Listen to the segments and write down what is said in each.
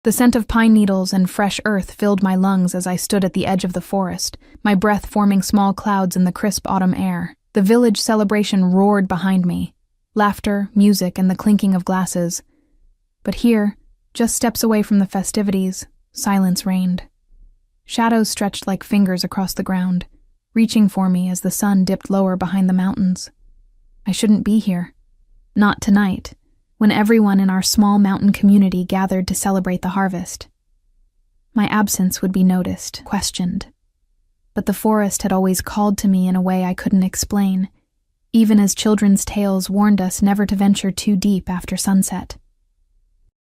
The scent of pine needles and fresh earth filled my lungs as I stood at the edge of the forest, my breath forming small clouds in the crisp autumn air. The village celebration roared behind me, laughter, music, and the clinking of glasses. But here, just steps away from the festivities, silence reigned. Shadows stretched like fingers across the ground, reaching for me as the sun dipped lower behind the mountains. I shouldn't be here. Not tonight, when everyone in our small mountain community gathered to celebrate the harvest. My absence would be noticed, questioned. But the forest had always called to me in a way I couldn't explain, even as children's tales warned us never to venture too deep after sunset.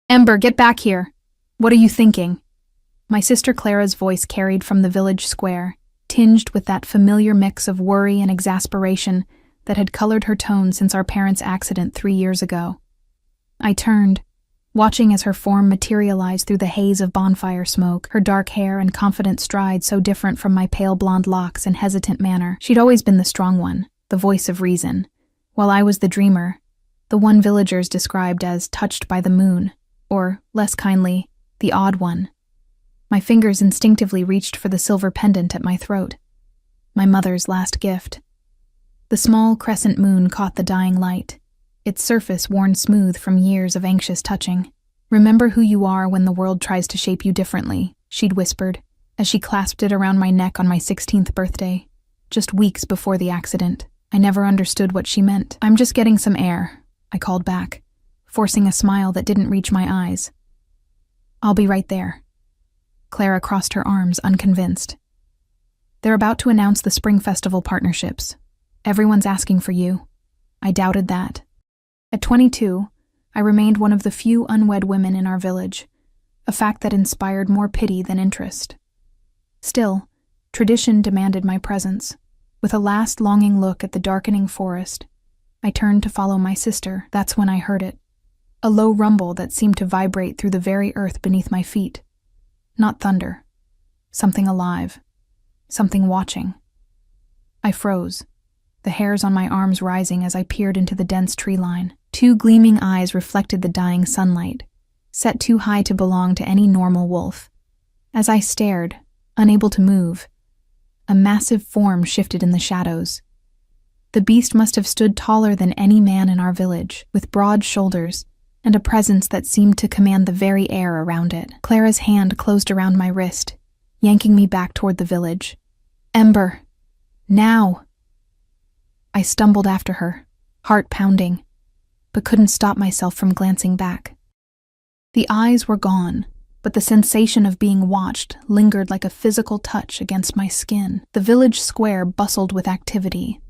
"Ember, get back here! What are you thinking?" My sister Clara's voice carried from the village square, tinged with that familiar mix of worry and exasperation that had colored her tone since our parents' accident 3 years ago. I turned, watching as her form materialized through the haze of bonfire smoke, her dark hair and confident stride so different from my pale blonde locks and hesitant manner. She'd always been the strong one, the voice of reason, while I was the dreamer, the one villagers described as touched by the moon, or, less kindly, the odd one. My fingers instinctively reached for the silver pendant at my throat, my mother's last gift. The small crescent moon caught the dying light, its surface worn smooth from years of anxious touching. "Remember who you are when the world tries to shape you differently," she'd whispered, as she clasped it around my neck on my 16th birthday, just weeks before the accident. I never understood what she meant. "I'm just getting some air," I called back, forcing a smile that didn't reach my eyes. "I'll be right there." Clara crossed her arms, unconvinced. "They're about to announce the Spring Festival partnerships. Everyone's asking for you." I doubted that. At 22, I remained one of the few unwed women in our village, a fact that inspired more pity than interest. Still, tradition demanded my presence. With a last longing look at the darkening forest, I turned to follow my sister. That's when I heard it. A low rumble that seemed to vibrate through the very earth beneath my feet. Not thunder. Something alive. Something watching. I froze, the hairs on my arms rising as I peered into the dense tree line. 2 gleaming eyes reflected the dying sunlight, set too high to belong to any normal wolf. As I stared, unable to move, a massive form shifted in the shadows. The beast must have stood taller than any man in our village, with broad shoulders and a presence that seemed to command the very air around it. Clara's hand closed around my wrist, yanking me back toward the village. "Ember! Now!" I stumbled after her, heart pounding, but couldn't stop myself from glancing back. The eyes were gone, but the sensation of being watched lingered like a physical touch against my skin. The village square bustled with activity,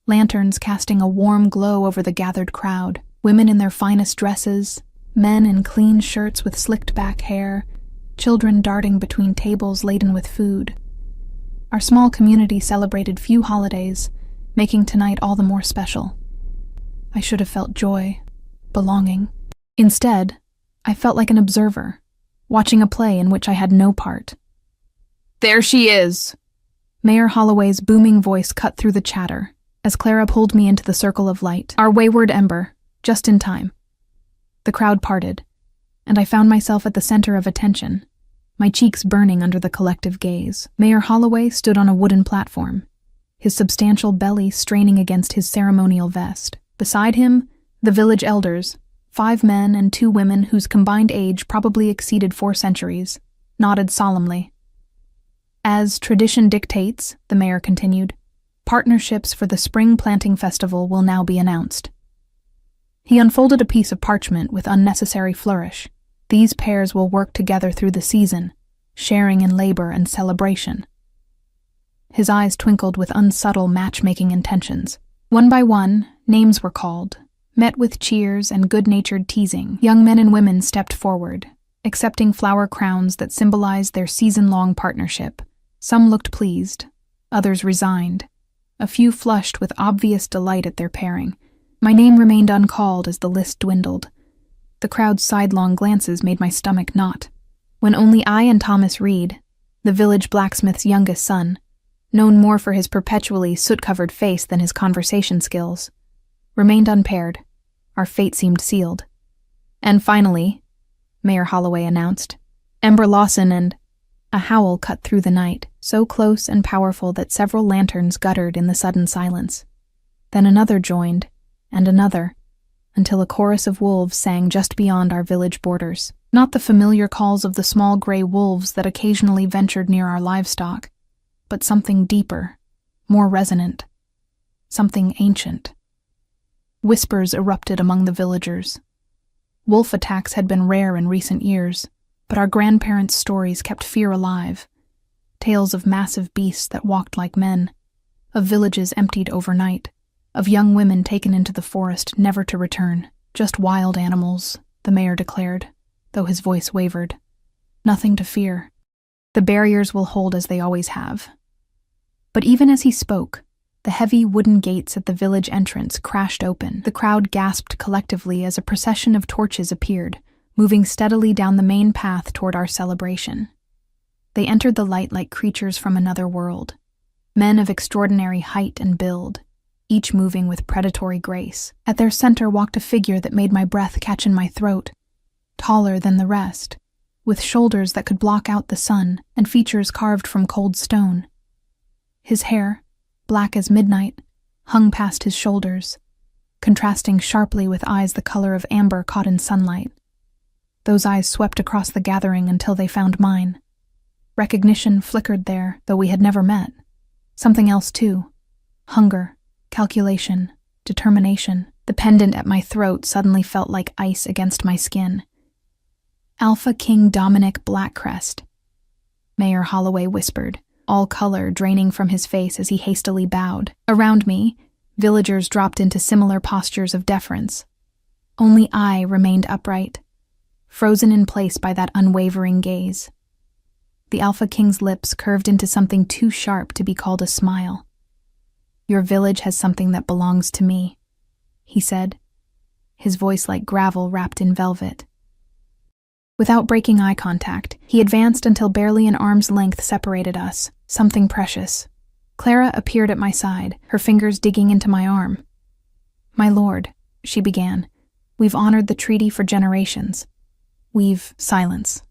lanterns casting a warm glow over the gathered crowd, women in their finest dresses, men in clean shirts with slicked back hair, children darting between tables laden with food. Our small community celebrated few holidays, making tonight all the more special. I should have felt joy, belonging. Instead, I felt like an observer, watching a play in which I had no part. "There she is!" Mayor Holloway's booming voice cut through the chatter as Clara pulled me into the circle of light. "Our wayward Ember, just in time." The crowd parted, and I found myself at the center of attention, my cheeks burning under the collective gaze. Mayor Holloway stood on a wooden platform, his substantial belly straining against his ceremonial vest. Beside him, the village elders, 5 men and 2 women whose combined age probably exceeded 4 centuries, nodded solemnly. "As tradition dictates," the mayor continued, "partnerships for the Spring Planting Festival will now be announced." He unfolded a piece of parchment with unnecessary flourish. "These pairs will work together through the season, sharing in labor and celebration." His eyes twinkled with unsubtle matchmaking intentions. One by one, names were called, met with cheers and good-natured teasing. Young men and women stepped forward, accepting flower crowns that symbolized their season-long partnership. Some looked pleased, others resigned, a few flushed with obvious delight at their pairing. My name remained uncalled as the list dwindled. The crowd's sidelong glances made my stomach knot. When only I and Thomas Reed, the village blacksmith's youngest son, known more for his perpetually soot-covered face than his conversation skills, remained unpaired, our fate seemed sealed. "And finally," Mayor Holloway announced, Ember Lawson and... A howl cut through the night, so close and powerful that several lanterns guttered in the sudden silence. Then another joined, and another, until a chorus of wolves sang just beyond our village borders. Not the familiar calls of the small gray wolves that occasionally ventured near our livestock, but something deeper, more resonant, something ancient. Whispers erupted among the villagers. Wolf attacks had been rare in recent years, but our grandparents' stories kept fear alive. Tales of massive beasts that walked like men, of villages emptied overnight, of young women taken into the forest never to return. Just wild animals, the mayor declared, though his voice wavered. Nothing to fear. The barriers will hold as they always have. But even as he spoke, the heavy wooden gates at the village entrance crashed open. The crowd gasped collectively as a procession of torches appeared, moving steadily down the main path toward our celebration. They entered the light like creatures from another world, men of extraordinary height and build, each moving with predatory grace. At their center walked a figure that made my breath catch in my throat, taller than the rest, with shoulders that could block out the sun and features carved from cold stone. His hair, black as midnight, hung past his shoulders, contrasting sharply with eyes the color of amber caught in sunlight. Those eyes swept across the gathering until they found mine. Recognition flickered there, though we had never met. Something else, too. Hunger, calculation, determination. The pendant at my throat suddenly felt like ice against my skin. Alpha King Dominic Blackcrest, Mayor Holloway whispered, all color draining from his face as he hastily bowed. Around me, villagers dropped into similar postures of deference. Only I remained upright, frozen in place by that unwavering gaze. The Alpha King's lips curved into something too sharp to be called a smile. "Your village has something that belongs to me," he said, his voice like gravel wrapped in velvet. Without breaking eye contact, he advanced until barely an arm's length separated us, something precious. Clara appeared at my side, her fingers digging into my arm. "My lord," she began, "we've honored the treaty for generations. Silence.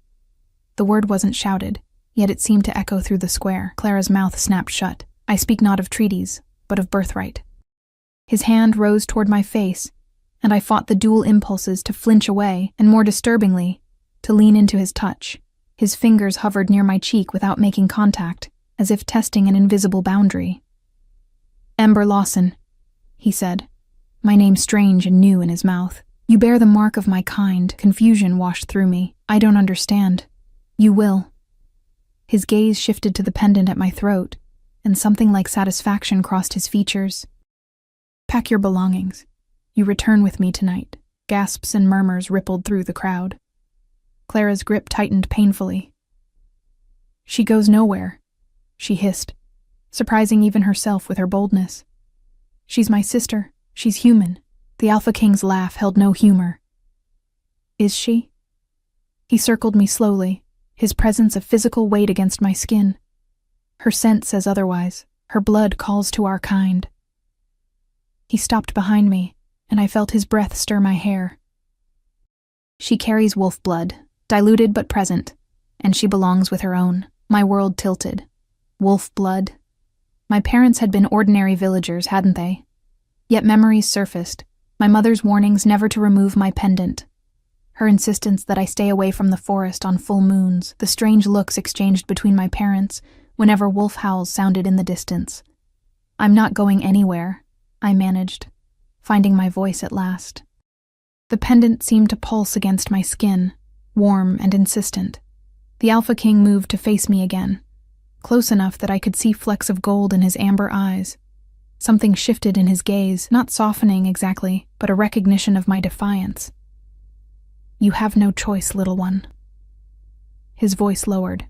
The word wasn't shouted, yet it seemed to echo through the square. Clara's mouth snapped shut. "I speak not of treaties, but of birthright." His hand rose toward my face, and I fought the dual impulses to flinch away, and more disturbingly, to lean into his touch. His fingers hovered near my cheek without making contact, as if testing an invisible boundary. "Ember Lawson," he said, my name strange and new in his mouth. "You bear the mark of my kind." Confusion washed through me. "I don't understand." "You will." His gaze shifted to the pendant at my throat, and something like satisfaction crossed his features. "Pack your belongings. You return with me tonight." Gasps and murmurs rippled through the crowd. Clara's grip tightened painfully. "She goes nowhere," she hissed, surprising even herself with her boldness. "She's my sister. She's human." The Alpha King's laugh held no humor. "Is she?" He circled me slowly, his presence a physical weight against my skin. "Her scent says otherwise. Her blood calls to our kind." He stopped behind me, and I felt his breath stir my hair. "She carries wolf blood, diluted but present, and she belongs with her own." My world tilted. Wolf blood. My parents had been ordinary villagers, hadn't they? Yet memories surfaced, my mother's warnings never to remove my pendant, her insistence that I stay away from the forest on full moons, the strange looks exchanged between my parents whenever wolf howls sounded in the distance. "I'm not going anywhere," I managed, finding my voice at last. The pendant seemed to pulse against my skin, warm and insistent. The Alpha King moved to face me again, close enough that I could see flecks of gold in his amber eyes. Something shifted in his gaze, not softening exactly, but a recognition of my defiance. "You have no choice, little one." His voice lowered.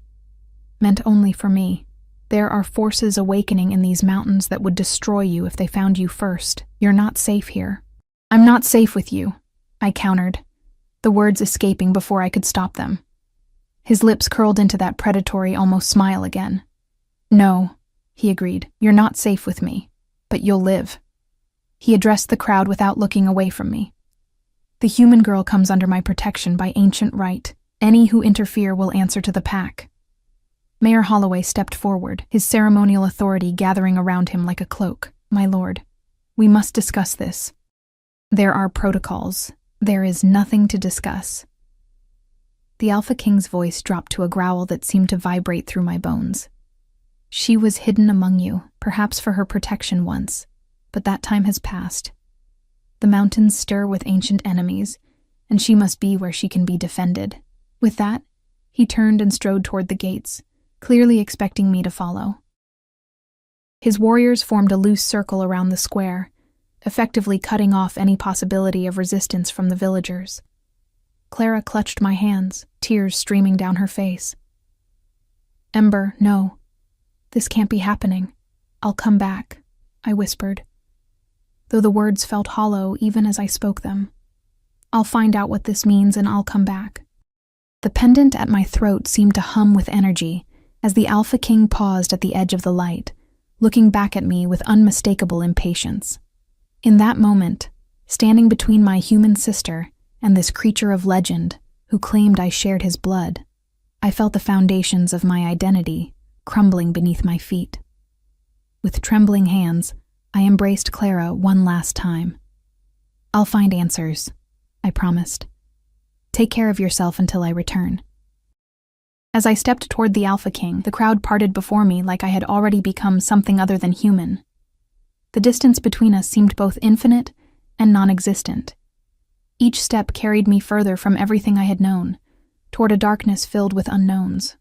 "Meant only for me. There are forces awakening in these mountains that would destroy you if they found you first. You're not safe here." "I'm not safe with you," I countered, the words escaping before I could stop them. His lips curled into that predatory, almost smile again. "No," he agreed, "you're not safe with me, but you'll live." He addressed the crowd without looking away from me. "The human girl comes under my protection by ancient right, Any who interfere will answer to the pack. Mayor Holloway stepped forward, his ceremonial authority gathering around him like a cloak. My lord, we must discuss this. There are protocols. There is nothing to discuss. The Alpha King's voice dropped to a growl that seemed to vibrate through my bones. She was hidden among you, perhaps for her protection once, but that time has passed. The mountains stir with ancient enemies, and she must be where she can be defended. With that, he turned and strode toward the gates, clearly expecting me to follow. His warriors formed a loose circle around the square, effectively cutting off any possibility of resistance from the villagers. Clara clutched my hands, tears streaming down her face. Ember, no. This can't be happening. I'll come back, I whispered, though the words felt hollow even as I spoke them. I'll find out what this means and I'll come back. The pendant at my throat seemed to hum with energy as the Alpha King paused at the edge of the light, looking back at me with unmistakable impatience. In that moment, standing between my human sister and this creature of legend who claimed I shared his blood, I felt the foundations of my identity crumbling beneath my feet. With trembling hands, I embraced Clara one last time. I'll find answers, I promised. Take care of yourself until I return. As I stepped toward the Alpha King, the crowd parted before me like I had already become something other than human. The distance between us seemed both infinite and non-existent. Each step carried me further from everything I had known, toward a darkness filled with unknowns.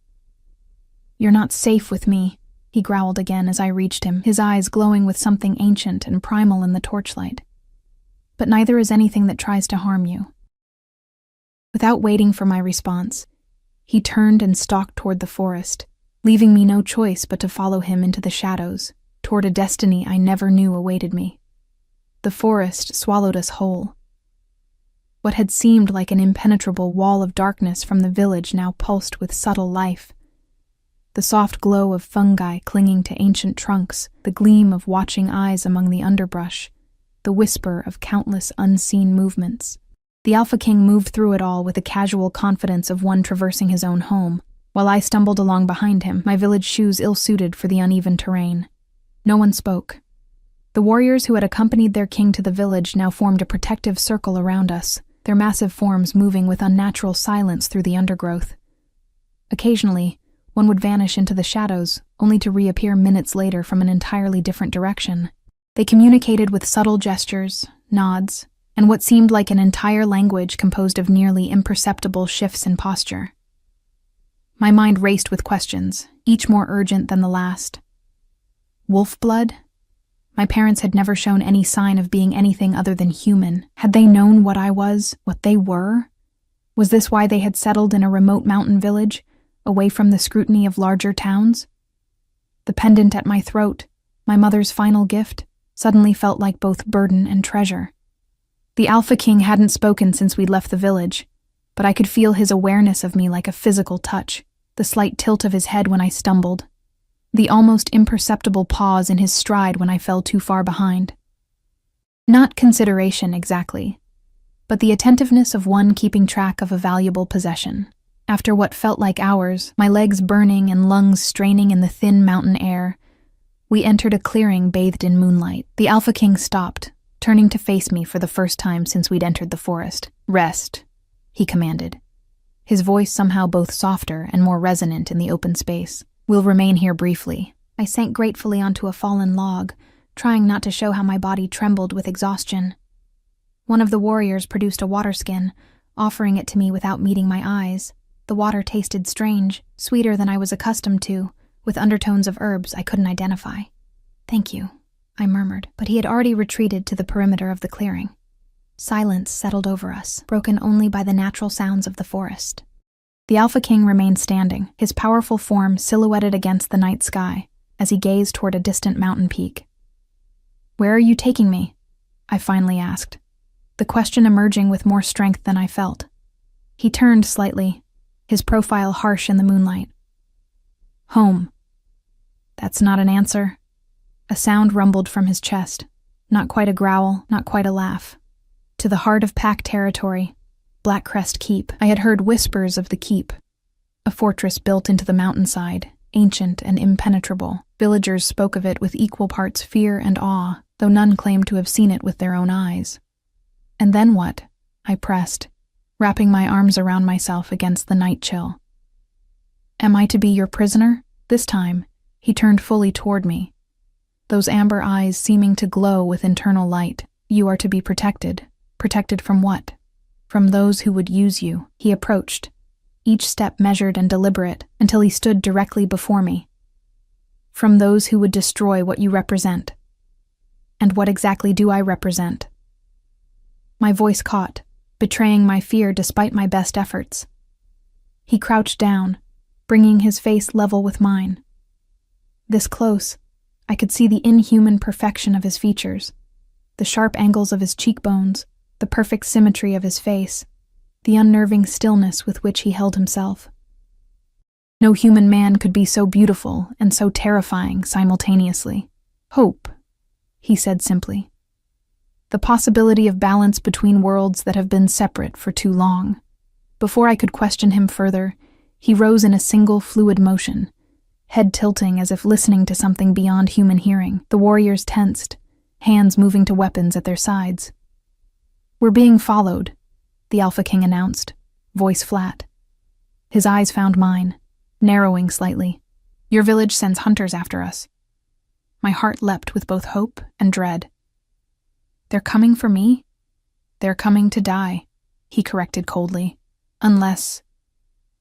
You're not safe with me, he growled again as I reached him, his eyes glowing with something ancient and primal in the torchlight. But neither is anything that tries to harm you. Without waiting for my response, he turned and stalked toward the forest, leaving me no choice but to follow him into the shadows, toward a destiny I never knew awaited me. The forest swallowed us whole. What had seemed like an impenetrable wall of darkness from the village now pulsed with subtle life. The soft glow of fungi clinging to ancient trunks, the gleam of watching eyes among the underbrush, the whisper of countless unseen movements. The Alpha King moved through it all with the casual confidence of one traversing his own home, while I stumbled along behind him, my village shoes ill-suited for the uneven terrain. No one spoke. The warriors who had accompanied their king to the village now formed a protective circle around us, their massive forms moving with unnatural silence through the undergrowth. Occasionally, one would vanish into the shadows, only to reappear minutes later from an entirely different direction. They communicated with subtle gestures, nods, and what seemed like an entire language composed of nearly imperceptible shifts in posture. My mind raced with questions, each more urgent than the last. Wolf blood? My parents had never shown any sign of being anything other than human. Had they known what I was, what they were? Was this why they had settled in a remote mountain village, away from the scrutiny of larger towns? The pendant at my throat, my mother's final gift, suddenly felt like both burden and treasure. The Alpha King hadn't spoken since we'd left the village, but I could feel his awareness of me like a physical touch, the slight tilt of his head when I stumbled, the almost imperceptible pause in his stride when I fell too far behind. Not consideration exactly, but the attentiveness of one keeping track of a valuable possession. After what felt like hours, my legs burning and lungs straining in the thin mountain air, we entered a clearing bathed in moonlight. The Alpha King stopped, turning to face me for the first time since we'd entered the forest. Rest, he commanded, his voice somehow both softer and more resonant in the open space. We'll remain here briefly. I sank gratefully onto a fallen log, trying not to show how my body trembled with exhaustion. One of the warriors produced a water skin, offering it to me without meeting my eyes. The water tasted strange, sweeter than I was accustomed to, with undertones of herbs I couldn't identify. Thank you, I murmured, but he had already retreated to the perimeter of the clearing. Silence settled over us, broken only by the natural sounds of the forest. The Alpha King remained standing, his powerful form silhouetted against the night sky, as he gazed toward a distant mountain peak. "Where are you taking me?" I finally asked, the question emerging with more strength than I felt. He turned slightly, his profile harsh in the moonlight. "Home." "That's not an answer." A sound rumbled from his chest, not quite a growl, not quite a laugh. "To the heart of pack territory. Blackcrest Keep. I had heard whispers of the keep, a fortress built into the mountainside, ancient and impenetrable. Villagers spoke of it with equal parts fear and awe, though none claimed to have seen it with their own eyes. And then what? I pressed, wrapping my arms around myself against the night chill. Am I to be your prisoner? This time, he turned fully toward me, those amber eyes seeming to glow with internal light. You are to be protected. Protected from what? From those who would use you. He approached, each step measured and deliberate, until he stood directly before me. From those who would destroy what you represent. And what exactly do I represent? My voice caught, betraying my fear despite my best efforts. He crouched down, bringing his face level with mine. This close, I could see the inhuman perfection of his features, the sharp angles of his cheekbones, the perfect symmetry of his face, the unnerving stillness with which he held himself. No human man could be so beautiful and so terrifying simultaneously. Hope, he said simply. The possibility of balance between worlds that have been separate for too long. Before I could question him further, he rose in a single fluid motion, head tilting as if listening to something beyond human hearing. The warriors tensed, hands moving to weapons at their sides. We're being followed, the Alpha King announced, voice flat. His eyes found mine, narrowing slightly. Your village sends hunters after us. My heart leapt with both hope and dread. They're coming for me? They're coming to die, he corrected coldly. Unless...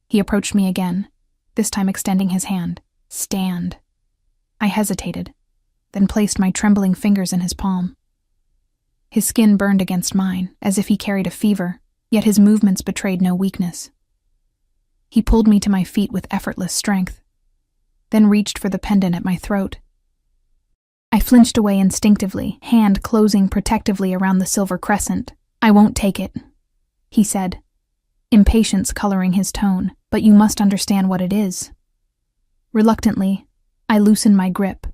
He approached me again, this time extending his hand. Stand. I hesitated, then placed my trembling fingers in his palm. His skin burned against mine, as if he carried a fever, yet his movements betrayed no weakness. He pulled me to my feet with effortless strength, then reached for the pendant at my throat. I flinched away instinctively, hand closing protectively around the silver crescent. I won't take it, he said, impatience coloring his tone, but you must understand what it is. Reluctantly, I loosened my grip,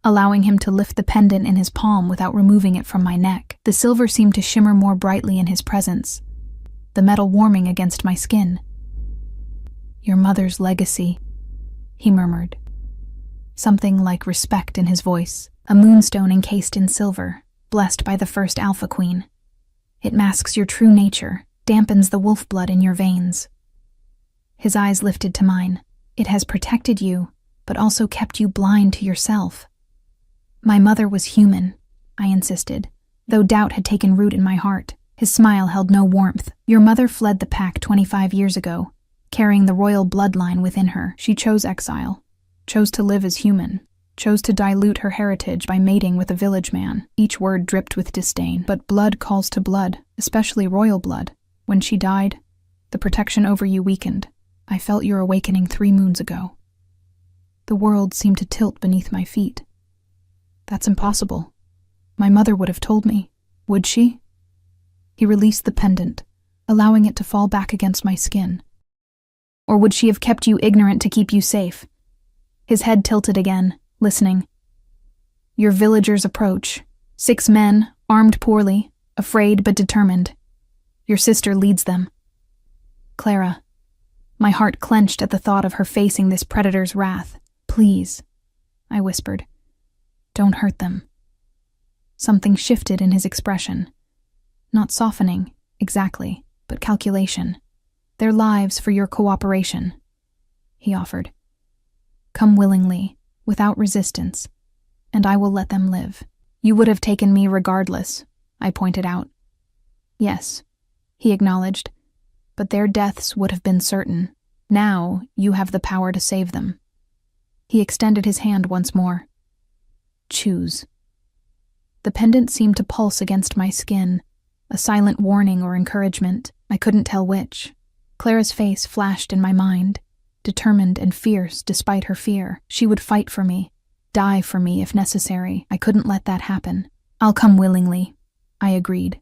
allowing him to lift the pendant in his palm without removing it from my neck. The silver seemed to shimmer more brightly in his presence, the metal warming against my skin. Your mother's legacy, he murmured, something like respect in his voice. A moonstone encased in silver, blessed by the first Alpha Queen. It masks your true nature, dampens the wolf blood in your veins. His eyes lifted to mine. It has protected you, but also kept you blind to yourself. My mother was human, I insisted, though doubt had taken root in my heart. His smile held no warmth. Your mother fled the pack 25 years ago, carrying the royal bloodline within her. She chose exile, chose to live as human, chose to dilute her heritage by mating with a village man. Each word dripped with disdain. But blood calls to blood, especially royal blood. When she died, the protection over you weakened. I felt your awakening 3 moons ago. The world seemed to tilt beneath my feet. That's impossible. My mother would have told me. Would she? He released the pendant, allowing it to fall back against my skin. Or would she have kept you ignorant to keep you safe? His head tilted again, listening. Your villagers approach. 6 men, armed poorly, afraid but determined. Your sister leads them. Clara. My heart clenched at the thought of her facing this predator's wrath. Please, I whispered. Don't hurt them. Something shifted in his expression. Not softening, exactly, but calculation. Their lives for your cooperation, he offered. Come willingly, without resistance, and I will let them live. You would have taken me regardless, I pointed out. Yes, he acknowledged, but their deaths would have been certain. Now you have the power to save them. He extended his hand once more. Choose. The pendant seemed to pulse against my skin, a silent warning or encouragement. I couldn't tell which. Clara's face flashed in my mind, determined and fierce despite her fear. She would fight for me, die for me if necessary. I couldn't let that happen. I'll come willingly, I agreed,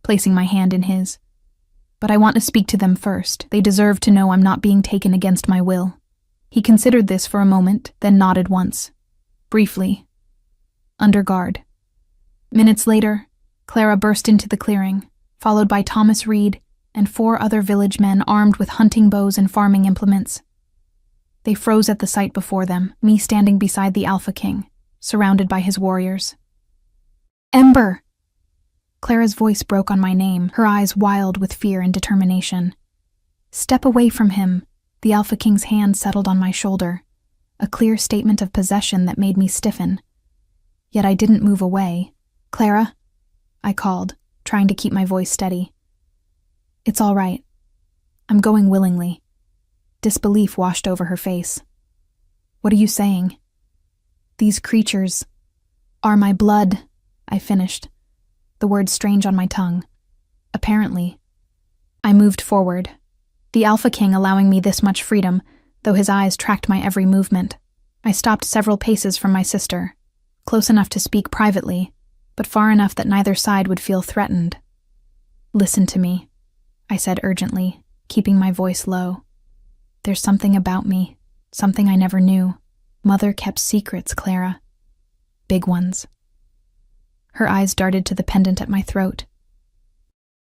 placing my hand in his. But I want to speak to them first. They deserve to know I'm not being taken against my will. He considered this for a moment, then nodded once. Briefly. Under guard. Minutes later, Clara burst into the clearing, followed by Thomas Reed, and 4 other village men armed with hunting bows and farming implements. They froze at the sight before them, me standing beside the Alpha King, surrounded by his warriors. "Ember!" Clara's voice broke on my name, her eyes wild with fear and determination. "Step away from him." The Alpha King's hand settled on my shoulder, a clear statement of possession that made me stiffen. Yet I didn't move away. "Clara," I called, trying to keep my voice steady. "It's all right. I'm going willingly." Disbelief washed over her face. "What are you saying?" "These creatures are my blood," I finished, the words strange on my tongue. "Apparently." I moved forward, the Alpha King allowing me this much freedom, though his eyes tracked my every movement. I stopped several paces from my sister, close enough to speak privately, but far enough that neither side would feel threatened. "Listen to me," I said urgently, keeping my voice low. "There's something about me, something I never knew. Mother kept secrets, Clara. Big ones." Her eyes darted to the pendant at my throat.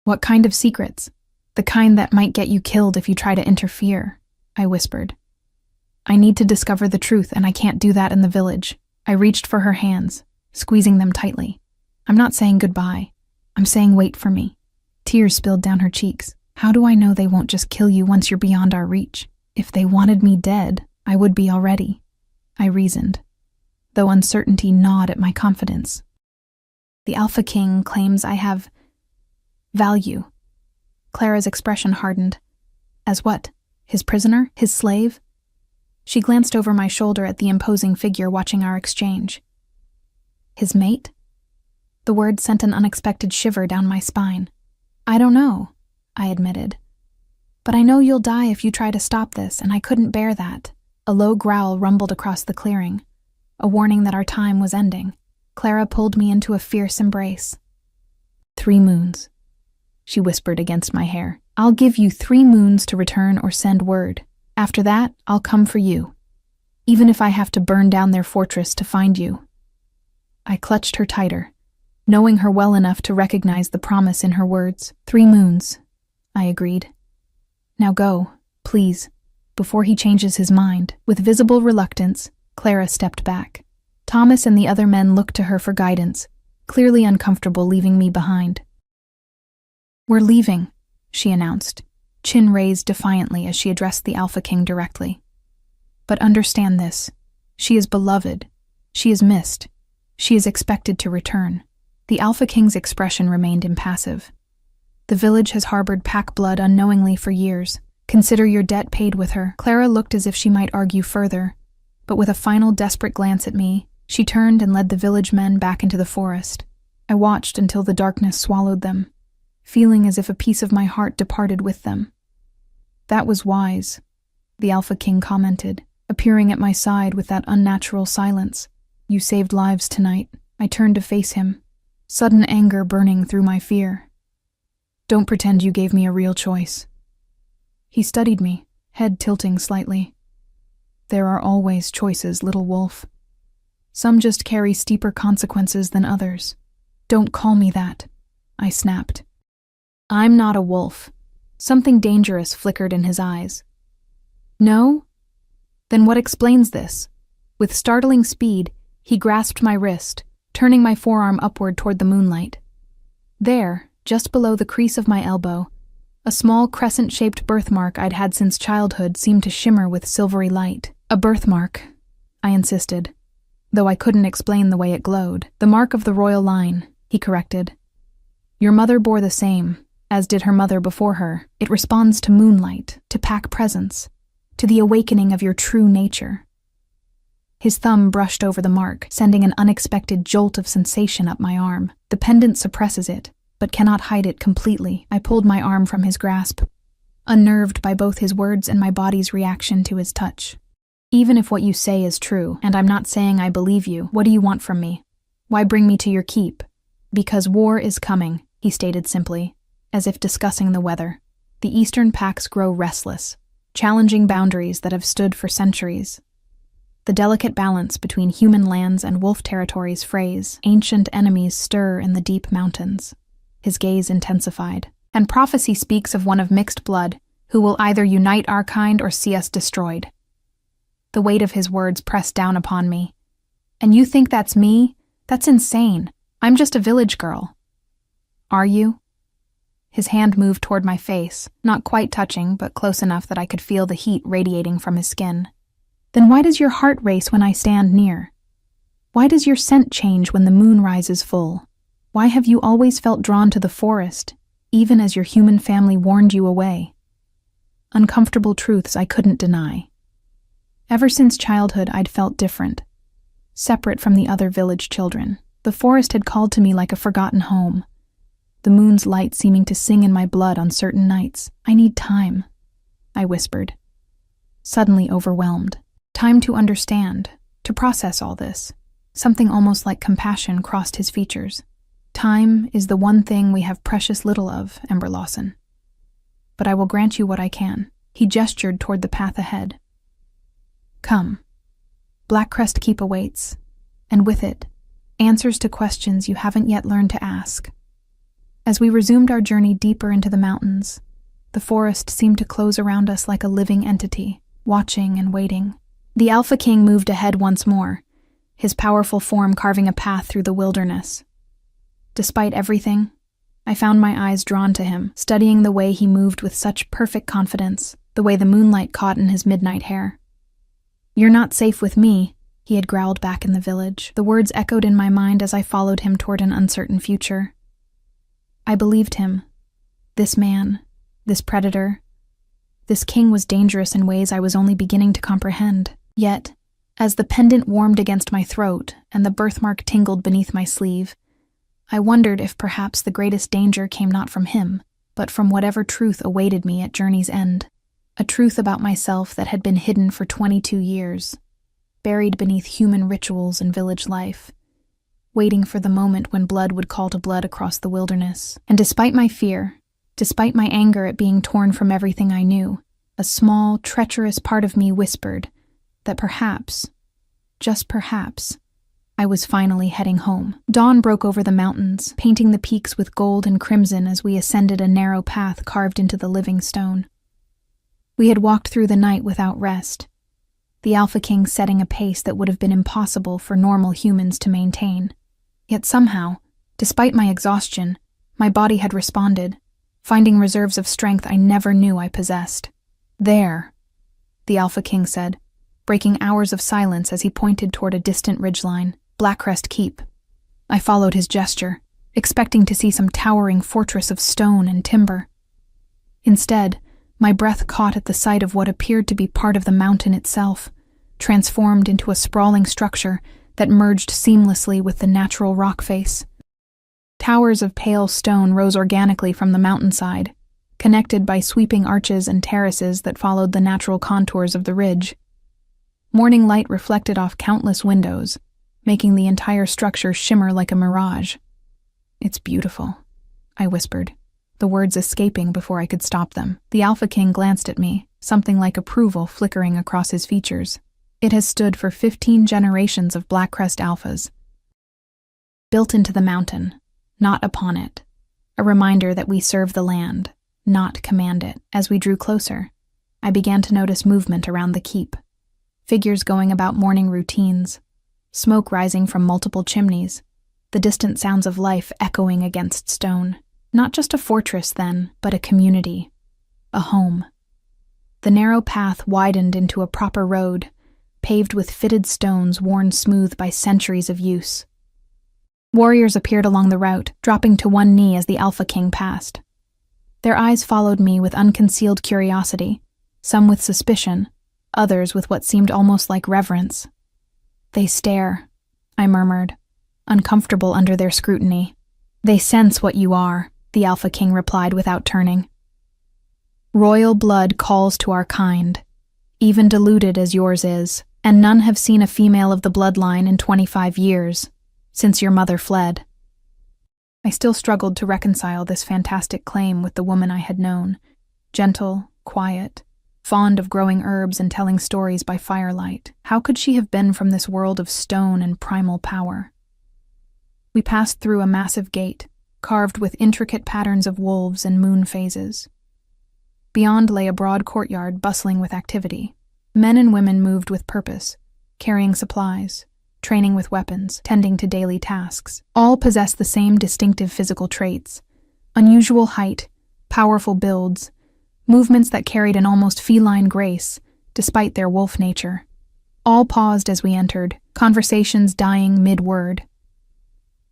"What kind of secrets?" "The kind that might get you killed if you try to interfere," I whispered. "I need to discover the truth, and I can't do that in the village." I reached for her hands, squeezing them tightly. "I'm not saying goodbye. I'm saying wait for me." Tears spilled down her cheeks. "How do I know they won't just kill you once you're beyond our reach? If they wanted me dead, I would be already," I reasoned, though uncertainty gnawed at my confidence. "The Alpha King claims I have value." Clara's expression hardened. "As what? His prisoner? His slave?" She glanced over my shoulder at the imposing figure watching our exchange. "His mate?" The word sent an unexpected shiver down my spine. "I don't know," I admitted. "But I know you'll die if you try to stop this, and I couldn't bear that." A low growl rumbled across the clearing, a warning that our time was ending. Clara pulled me into a fierce embrace. 3 moons, she whispered against my hair. "I'll give you 3 moons to return or send word. After that, I'll come for you, even if I have to burn down their fortress to find you." I clutched her tighter, knowing her well enough to recognize the promise in her words. 3 moons, I agreed. "Now go, please, before he changes his mind." With visible reluctance, Clara stepped back. Thomas and the other men looked to her for guidance, clearly uncomfortable leaving me behind. "We're leaving," she announced, chin raised defiantly as she addressed the Alpha King directly. "But understand this. She is beloved. She is missed. She is expected to return." The Alpha King's expression remained impassive. "The village has harbored pack blood unknowingly for years. Consider your debt paid with her." Clara looked as if she might argue further, but with a final desperate glance at me, she turned and led the village men back into the forest. I watched until the darkness swallowed them, feeling as if a piece of my heart departed with them. "That was wise," the Alpha King commented, appearing at my side with that unnatural silence. "You saved lives tonight." I turned to face him, sudden anger burning through my fear. "Don't pretend you gave me a real choice." He studied me, head tilting slightly. "There are always choices, little wolf. Some just carry steeper consequences than others." "Don't call me that," I snapped. "I'm not a wolf." Something dangerous flickered in his eyes. "No? Then what explains this?" With startling speed, he grasped my wrist, turning my forearm upward toward the moonlight. There, just below the crease of my elbow, a small crescent-shaped birthmark I'd had since childhood seemed to shimmer with silvery light. "A birthmark," I insisted, though I couldn't explain the way it glowed. "The mark of the royal line," he corrected. "Your mother bore the same, as did her mother before her. It responds to moonlight, to pack presence, to the awakening of your true nature." His thumb brushed over the mark, sending an unexpected jolt of sensation up my arm. The pendant suppresses it, but cannot hide it completely. I pulled my arm from his grasp, unnerved by both his words and my body's reaction to his touch. "Even if what you say is true, and I'm not saying I believe you, what do you want from me? Why bring me to your keep?" "Because war is coming," he stated simply, as if discussing the weather. "The eastern packs grow restless, challenging boundaries that have stood for centuries. The delicate balance between human lands and wolf territories frays. Ancient enemies stir in the deep mountains." His gaze intensified. and prophecy speaks of one of mixed blood, who will either unite our kind or see us destroyed. The weight of his words pressed down upon me. And you think that's me? That's insane. I'm just a village girl. Are you? His hand moved toward my face, not quite touching, but close enough that I could feel the heat radiating from his skin. Then why does your heart race when I stand near? Why does your scent change when the moon rises full? Why have you always felt drawn to the forest, even as your human family warned you away? Uncomfortable truths I couldn't deny. Ever since childhood, I'd felt different. Separate from the other village children, the forest had called to me like a forgotten home. The moon's light seeming to sing in my blood on certain nights. I need time, I whispered, suddenly overwhelmed. Time to understand, to process all this. Something almost like compassion crossed his features. Time is the one thing we have precious little of, Ember Lawson. But I will grant you what I can. He gestured toward the path ahead. Come. Blackcrest Keep awaits, and with it, answers to questions you haven't yet learned to ask. As we resumed our journey deeper into the mountains, the forest seemed to close around us like a living entity, watching and waiting. The Alpha King moved ahead once more, his powerful form carving a path through the wilderness. Despite everything, I found my eyes drawn to him, studying the way he moved with such perfect confidence, the way the moonlight caught in his midnight hair. You're not safe with me, he had growled back in the village. The words echoed in my mind as I followed him toward an uncertain future. I believed him. This man, this predator, this king was dangerous in ways I was only beginning to comprehend. Yet, as the pendant warmed against my throat and the birthmark tingled beneath my sleeve, I wondered if perhaps the greatest danger came not from him, but from whatever truth awaited me at journey's end. A truth about myself that had been hidden for 22 years, buried beneath human rituals and village life, waiting for the moment when blood would call to blood across the wilderness. And despite my fear, despite my anger at being torn from everything I knew, a small, treacherous part of me whispered that perhaps, just perhaps, I was finally heading home. Dawn broke over the mountains, painting the peaks with gold and crimson as we ascended a narrow path carved into the living stone. We had walked through the night without rest, the Alpha King setting a pace that would have been impossible for normal humans to maintain. Yet somehow, despite my exhaustion, my body had responded, finding reserves of strength I never knew I possessed. There, the Alpha King said, breaking hours of silence as he pointed toward a distant ridgeline, Blackcrest Keep. I followed his gesture, expecting to see some towering fortress of stone and timber. Instead, my breath caught at the sight of what appeared to be part of the mountain itself, transformed into a sprawling structure that merged seamlessly with the natural rock face. Towers of pale stone rose organically from the mountainside, connected by sweeping arches and terraces that followed the natural contours of the ridge. Morning light reflected off countless windows, making the entire structure shimmer like a mirage. It's beautiful, I whispered, the words escaping before I could stop them. The Alpha King glanced at me, something like approval flickering across his features. It has stood for 15 generations of Blackcrest Alphas. Built into the mountain, not upon it. A reminder that we serve the land, not command it. As we drew closer, I began to notice movement around the keep. Figures going about morning routines, smoke rising from multiple chimneys, the distant sounds of life echoing against stone. Not just a fortress then, but a community, a home. The narrow path widened into a proper road, paved with fitted stones worn smooth by centuries of use. Warriors appeared along the route, dropping to one knee as the Alpha King passed. Their eyes followed me with unconcealed curiosity, some with suspicion, others with what seemed almost like reverence. They stare, I murmured, uncomfortable under their scrutiny. They sense what you are, the Alpha King replied without turning. Royal blood calls to our kind, even diluted as yours is, and none have seen a female of the bloodline in 25 years, since your mother fled. I still struggled to reconcile this fantastic claim with the woman I had known, gentle, quiet, fond of growing herbs and telling stories by firelight. How could she have been from this world of stone and primal power? We passed through a massive gate, carved with intricate patterns of wolves and moon phases. Beyond lay a broad courtyard bustling with activity. Men and women moved with purpose, carrying supplies, training with weapons, tending to daily tasks. All possessed the same distinctive physical traits: unusual height, powerful builds, movements that carried an almost feline grace, despite their wolf nature. All paused as we entered, conversations dying mid-word.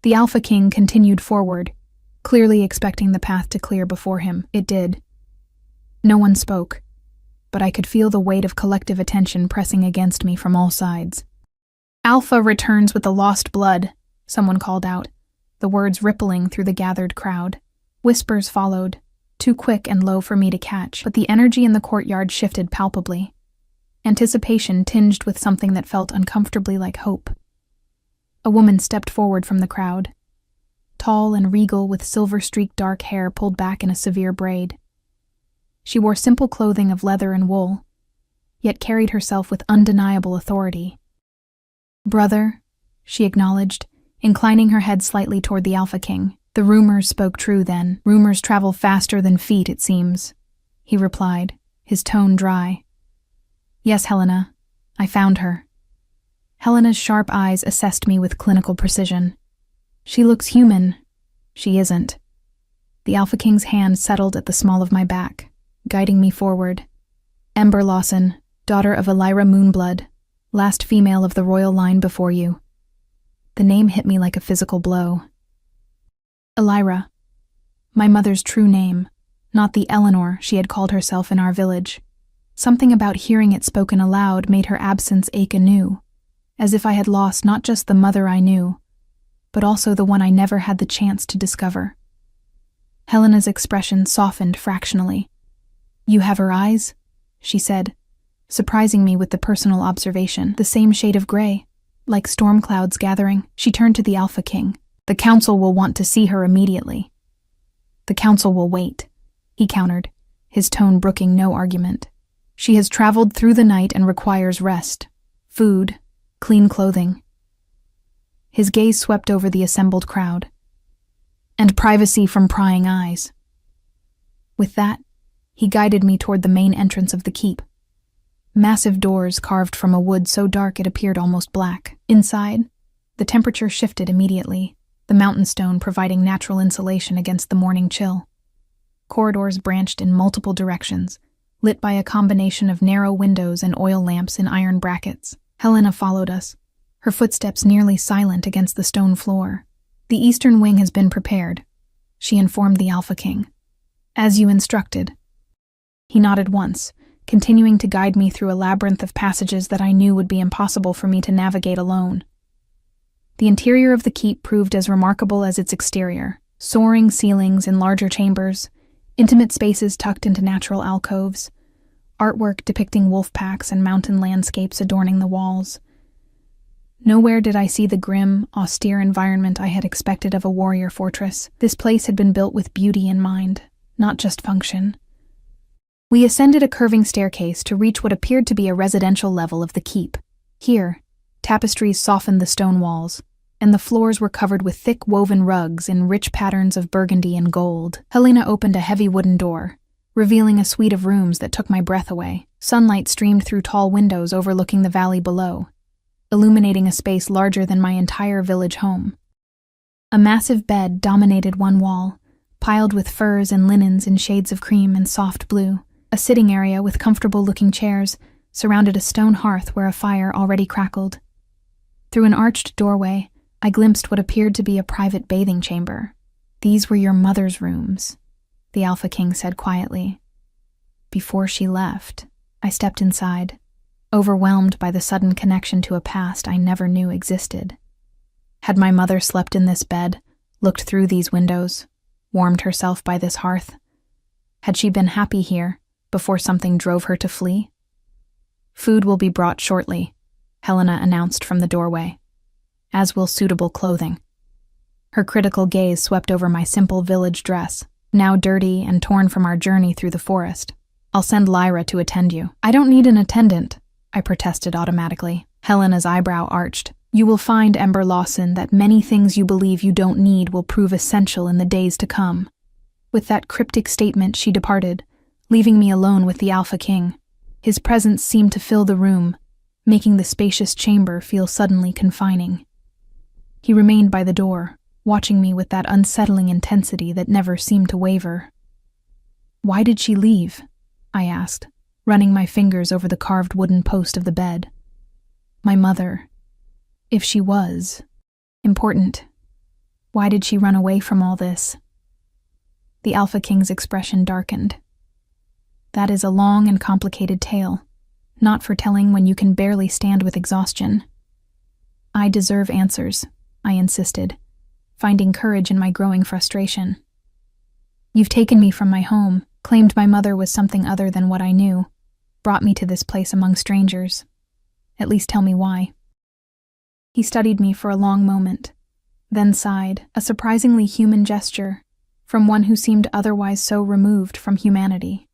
The Alpha King continued forward, clearly expecting the path to clear before him. It did. No one spoke, but I could feel the weight of collective attention pressing against me from all sides. "Alpha returns with the lost blood," someone called out, the words rippling through the gathered crowd. Whispers followed, too quick and low for me to catch, but the energy in the courtyard shifted palpably. Anticipation tinged with something that felt uncomfortably like hope. A woman stepped forward from the crowd, tall and regal with silver-streaked dark hair pulled back in a severe braid. She wore simple clothing of leather and wool, yet carried herself with undeniable authority. "Brother," she acknowledged, inclining her head slightly toward the Alpha King. "The rumors spoke true then. Rumors travel faster than feet, it seems," he replied, his tone dry. "Yes, Helena, I found her." Helena's sharp eyes assessed me with clinical precision. "She looks human. She isn't." The Alpha King's hand settled at the small of my back, guiding me forward. "Ember Lawson, daughter of Elira Moonblood, last female of the royal line before you." The name hit me like a physical blow. Elira, my mother's true name, not the Eleanor she had called herself in our village. Something about hearing it spoken aloud made her absence ache anew, as if I had lost not just the mother I knew, but also the one I never had the chance to discover. Helena's expression softened fractionally. "You have her eyes?" she said, surprising me with the personal observation. "The same shade of gray, like storm clouds gathering." She turned to the Alpha King. "The council will want to see her immediately." "The council will wait," he countered, his tone brooking no argument. "She has traveled through the night and requires rest, food, clean clothing." His gaze swept over the assembled crowd. "And privacy from prying eyes." With that, he guided me toward the main entrance of the keep. Massive doors carved from a wood so dark it appeared almost black. Inside, the temperature shifted immediately, the mountain stone providing natural insulation against the morning chill. Corridors branched in multiple directions, lit by a combination of narrow windows and oil lamps in iron brackets. Helena followed us, her footsteps nearly silent against the stone floor. "The eastern wing has been prepared," she informed the Alpha King. "As you instructed." He nodded once, continuing to guide me through a labyrinth of passages that I knew would be impossible for me to navigate alone. The interior of the keep proved as remarkable as its exterior. Soaring ceilings in larger chambers, intimate spaces tucked into natural alcoves, artwork depicting wolf packs and mountain landscapes adorning the walls. Nowhere did I see the grim, austere environment I had expected of a warrior fortress. This place had been built with beauty in mind, not just function. We ascended a curving staircase to reach what appeared to be a residential level of the keep. Here, tapestries softened the stone walls, and the floors were covered with thick woven rugs in rich patterns of burgundy and gold. Helena opened a heavy wooden door, revealing a suite of rooms that took my breath away. Sunlight streamed through tall windows overlooking the valley below, illuminating a space larger than my entire village home. A massive bed dominated one wall, piled with furs and linens in shades of cream and soft blue. A sitting area with comfortable-looking chairs surrounded a stone hearth where a fire already crackled. Through an arched doorway, I glimpsed what appeared to be a private bathing chamber. "These were your mother's rooms," the Alpha King said quietly. Before she left, I stepped inside, overwhelmed by the sudden connection to a past I never knew existed. Had my mother slept in this bed, looked through these windows, warmed herself by this hearth? Had she been happy here before something drove her to flee? "Food will be brought shortly," Helena announced from the doorway, "as will suitable clothing." Her critical gaze swept over my simple village dress, now dirty and torn from our journey through the forest. "I'll send Lyra to attend you." "I don't need an attendant," I protested automatically. Helena's eyebrow arched. You will find, Ember Lawson, that many things you believe you don't need will prove essential in the days to come." With that cryptic statement, she departed, leaving me alone with the Alpha King. His presence seemed to fill the room, making the spacious chamber feel suddenly confining. He remained by the door, watching me with that unsettling intensity that never seemed to waver. "Why did she leave?" I asked, running my fingers over the carved wooden post of the bed. "My mother, if she was important, why did she run away from all this?" The Alpha King's expression darkened. "That is a long and complicated tale, not for telling when you can barely stand with exhaustion." "I deserve answers," I insisted, finding courage in my growing frustration. "You've taken me from my home, claimed my mother was something other than what I knew, brought me to this place among strangers. At least tell me why." He studied me for a long moment, then sighed, a surprisingly human gesture, from one who seemed otherwise so removed from humanity.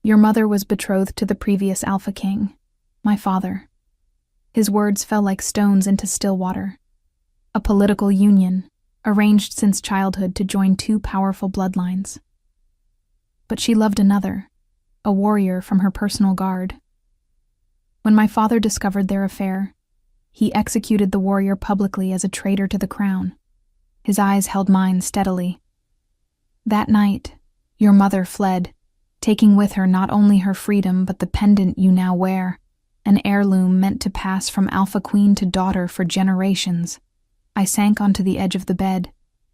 "Your mother was betrothed to the previous Alpha King, my father." His words fell like stones into still water. A political union, arranged since childhood to join two powerful bloodlines. But she loved another, a warrior from her personal guard. When my father discovered their affair, he executed the warrior publicly as a traitor to the crown. His eyes held mine steadily. "That night, your mother fled, taking with her not only her freedom but the pendant you now wear, an heirloom meant to pass from Alpha Queen to daughter for generations." I sank onto the edge of the bed,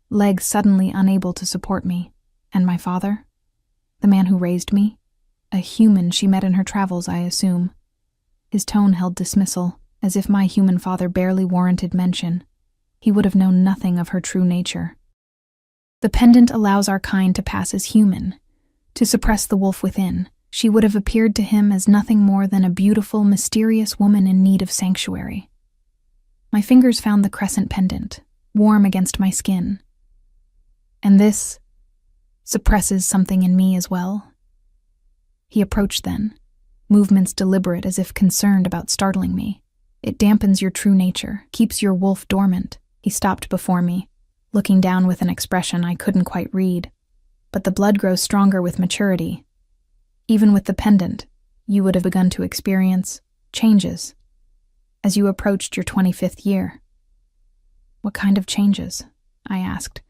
legs suddenly unable to support me. "And my father? The man who raised me? A human she met in her travels, I assume." His tone held dismissal, as if my human father barely warranted mention. He would have known nothing of her true nature. "The pendant allows our kind to pass as human, to suppress the wolf within. She would have appeared to him as nothing more than a beautiful, mysterious woman in need of sanctuary." My fingers found the crescent pendant, warm against my skin. "And this suppresses something in me as well?" He approached then, movements deliberate as if concerned about startling me. "It dampens your true nature, keeps your wolf dormant." He stopped before me, looking down with an expression I couldn't quite read. "But the blood grows stronger with maturity. Even with the pendant, you would have begun to experience changes as you approached your 25th year." "What kind of changes?" I asked,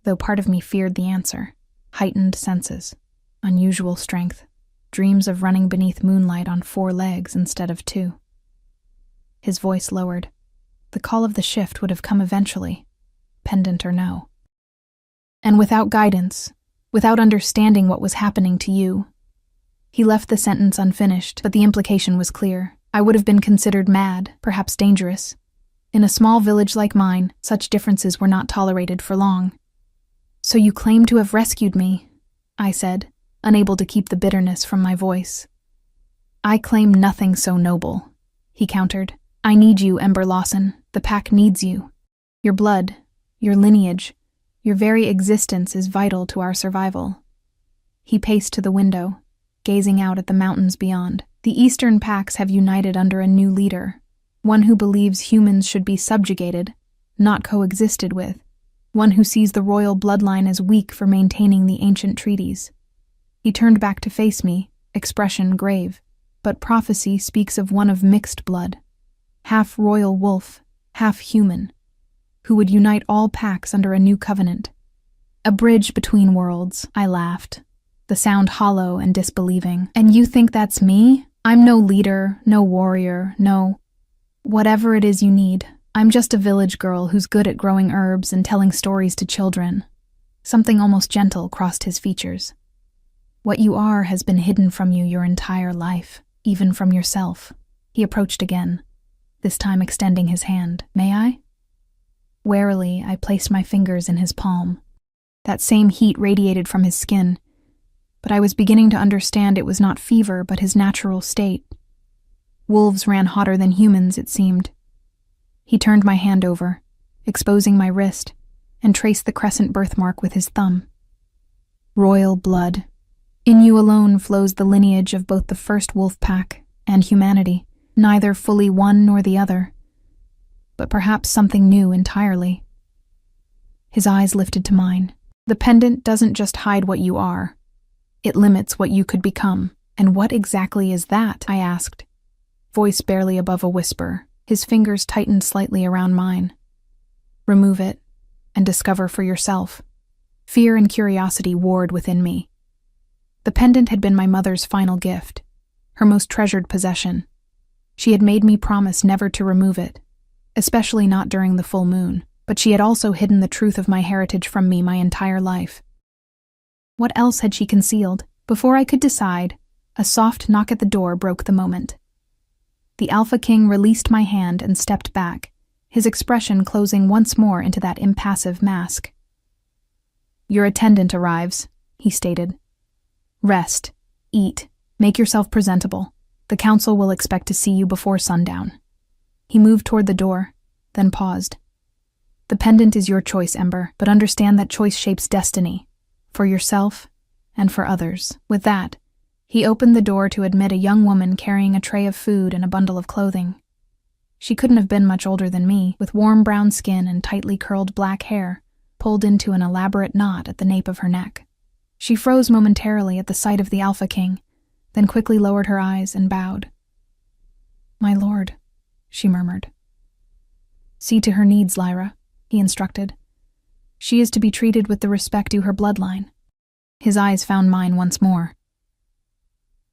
though part of me feared the answer. "Heightened senses, unusual strength, dreams of running beneath moonlight on 4 legs instead of 2. His voice lowered. The call of the shift would have come eventually, pendant or no. "And without guidance, without understanding what was happening to you." He left the sentence unfinished, but the implication was clear. I would have been considered mad, perhaps dangerous. In a small village like mine, such differences were not tolerated for long. "So you claim to have rescued me," I said, unable to keep the bitterness from my voice. "I claim nothing so noble," he countered. "I need you, Ember Lawson. The pack needs you. Your blood, your lineage, your very existence is vital to our survival." He paced to the window, gazing out at the mountains beyond. "The Eastern packs have united under a new leader, one who believes humans should be subjugated, not coexisted with, one who sees the royal bloodline as weak for maintaining the ancient treaties." He turned back to face me, expression grave, but prophecy speaks of one of mixed blood, half royal wolf, half human, who would unite all packs under a new covenant. "A bridge between worlds," I laughed, the sound hollow and disbelieving. "And you think that's me? I'm no leader, no warrior, no whatever it is you need. I'm just a village girl who's good at growing herbs and telling stories to children." Something almost gentle crossed his features. "What you are has been hidden from you your entire life, even from yourself." He approached again, this time extending his hand. "May I?" Warily, I placed my fingers in his palm. That same heat radiated from his skin, but I was beginning to understand it was not fever but his natural state. Wolves ran hotter than humans, it seemed. He turned my hand over, exposing my wrist, and traced the crescent birthmark with his thumb. "Royal blood. In you alone flows the lineage of both the first wolf pack and humanity, neither fully one nor the other. but perhaps something new entirely. His eyes lifted to mine. The pendant doesn't just hide what you are. It limits what you could become. And what exactly is that? I asked, voice barely above a whisper. His fingers tightened slightly around mine. Remove it, and discover for yourself. Fear and curiosity warred within me. The pendant had been my mother's final gift, her most treasured possession. She had made me promise never to remove it, especially not during the full moon, but she had also hidden the truth of my heritage from me my entire life. What else had she concealed? Before I could decide, a soft knock at the door broke the moment. The Alpha King released my hand and stepped back, his expression closing once more into that impassive mask. Your attendant arrives, he stated. Rest, eat, make yourself presentable. The council will expect to see you before sundown. He moved toward the door, then paused. The pendant is your choice, Ember, but understand that choice shapes destiny, for yourself and for others. With that, he opened the door to admit a young woman carrying a tray of food and a bundle of clothing. She couldn't have been much older than me, with warm brown skin and tightly curled black hair, pulled into an elaborate knot at the nape of her neck. She froze momentarily at the sight of the Alpha King, then quickly lowered her eyes and bowed. My lord, she murmured. See to her needs, Lyra, he instructed. She is to be treated with the respect due her bloodline. His eyes found mine once more.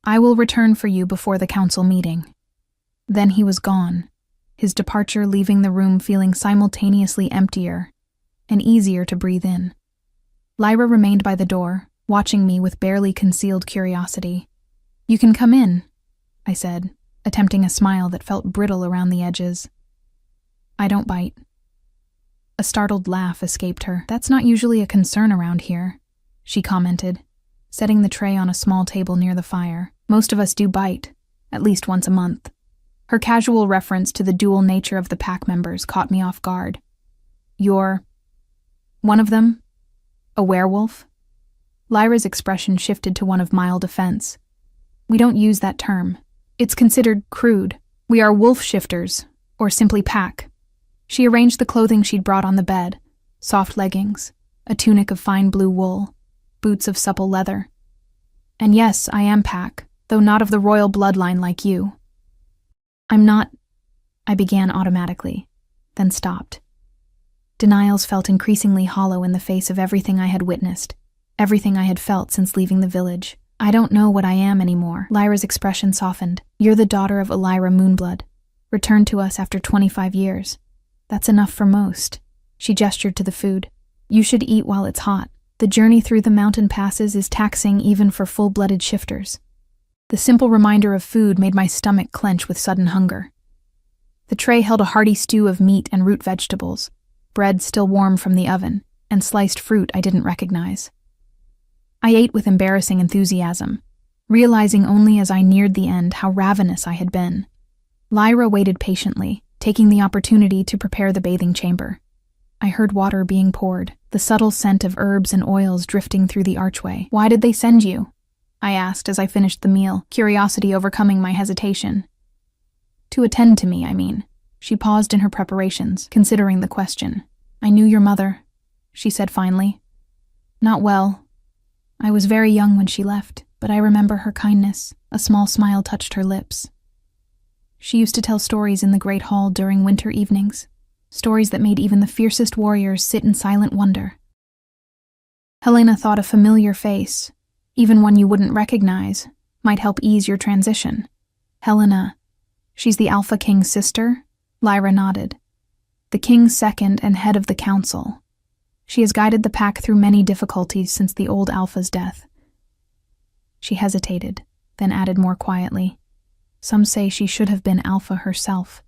I will return for you before the council meeting. Then he was gone, his departure leaving the room feeling simultaneously emptier and easier to breathe in. Lyra remained by the door, watching me with barely concealed curiosity. You can come in, I said, attempting a smile that felt brittle around the edges. I don't bite. A startled laugh escaped her. That's not usually a concern around here, she commented, setting the tray on a small table near the fire. Most of us do bite, at least once a month. Her casual reference to the dual nature of the pack members caught me off guard. You're one of them? A werewolf? Lyra's expression shifted to one of mild offense. We don't use that term. It's considered crude. We are wolf shifters, or simply pack. She arranged the clothing she'd brought on the bed, soft leggings, a tunic of fine blue wool, boots of supple leather. And yes, I am pack, though not of the royal bloodline like you. I'm not, I began automatically, then stopped. Denials felt increasingly hollow in the face of everything I had witnessed, everything I had felt since leaving the village. I don't know what I am anymore. Lyra's expression softened. You're the daughter of Elira Moonblood, returned to us after 25 years. That's enough for most. She gestured to the food. You should eat while it's hot. The journey through the mountain passes is taxing even for full-blooded shifters. The simple reminder of food made my stomach clench with sudden hunger. The tray held a hearty stew of meat and root vegetables, bread still warm from the oven, and sliced fruit I didn't recognize. I ate with embarrassing enthusiasm, realizing only as I neared the end how ravenous I had been. Lyra waited patiently, taking the opportunity to prepare the bathing chamber. I heard water being poured, the subtle scent of herbs and oils drifting through the archway. Why did they send you? I asked as I finished the meal, curiosity overcoming my hesitation. To attend to me, I mean. She paused in her preparations, considering the question. I knew your mother, she said finally. Not well. I was very young when she left, but I remember her kindness. A small smile touched her lips. She used to tell stories in the Great Hall during winter evenings, stories that made even the fiercest warriors sit in silent wonder. Helena thought a familiar face, even one you wouldn't recognize, might help ease your transition. Helena, she's the Alpha King's sister? Lyra nodded. The King's second and head of the council. She has guided the pack through many difficulties since the old Alpha's death. She hesitated, then added more quietly. Some say she should have been Alpha herself,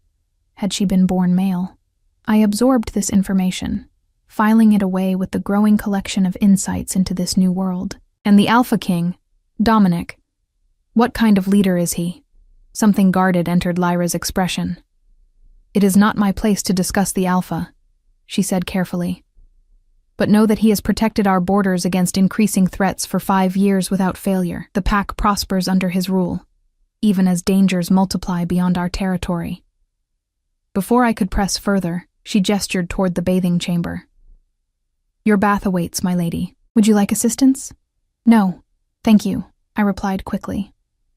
had she been born male. I absorbed this information, filing it away with the growing collection of insights into this new world. And the Alpha King, Dominic, what kind of leader is he? Something guarded entered Lyra's expression. It is not my place to discuss the Alpha, she said carefully. But know that he has protected our borders against increasing threats for 5 years without failure. The pack prospers under his rule, even as dangers multiply beyond our territory. Before I could press further, she gestured toward the bathing chamber. "Your bath awaits, my lady. Would you like assistance?" "No, thank you," I replied quickly,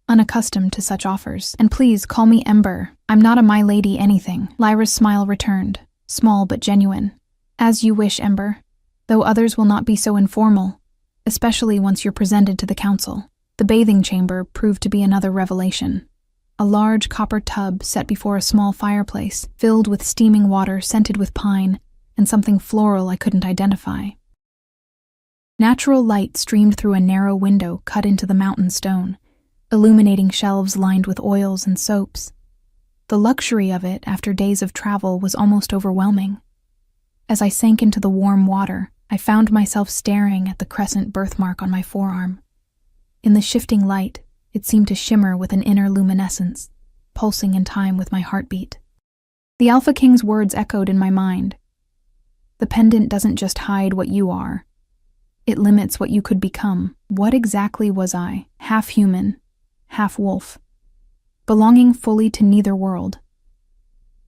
unaccustomed to such offers. "And please call me Ember. I'm not a my lady anything." Lyra's smile returned, small but genuine. "As you wish, Ember, though others will not be so informal, especially once you're presented to the council." The bathing chamber proved to be another revelation. A large copper tub set before a small fireplace, filled with steaming water scented with pine and something floral I couldn't identify. Natural light streamed through a narrow window cut into the mountain stone, illuminating shelves lined with oils and soaps. The luxury of it after days of travel was almost overwhelming. As I sank into the warm water, I found myself staring at the crescent birthmark on my forearm. In the shifting light, it seemed to shimmer with an inner luminescence, pulsing in time with my heartbeat. The Alpha King's words echoed in my mind. The pendant doesn't just hide what you are. It limits what you could become. What exactly was I? Half human, half wolf, belonging fully to neither world.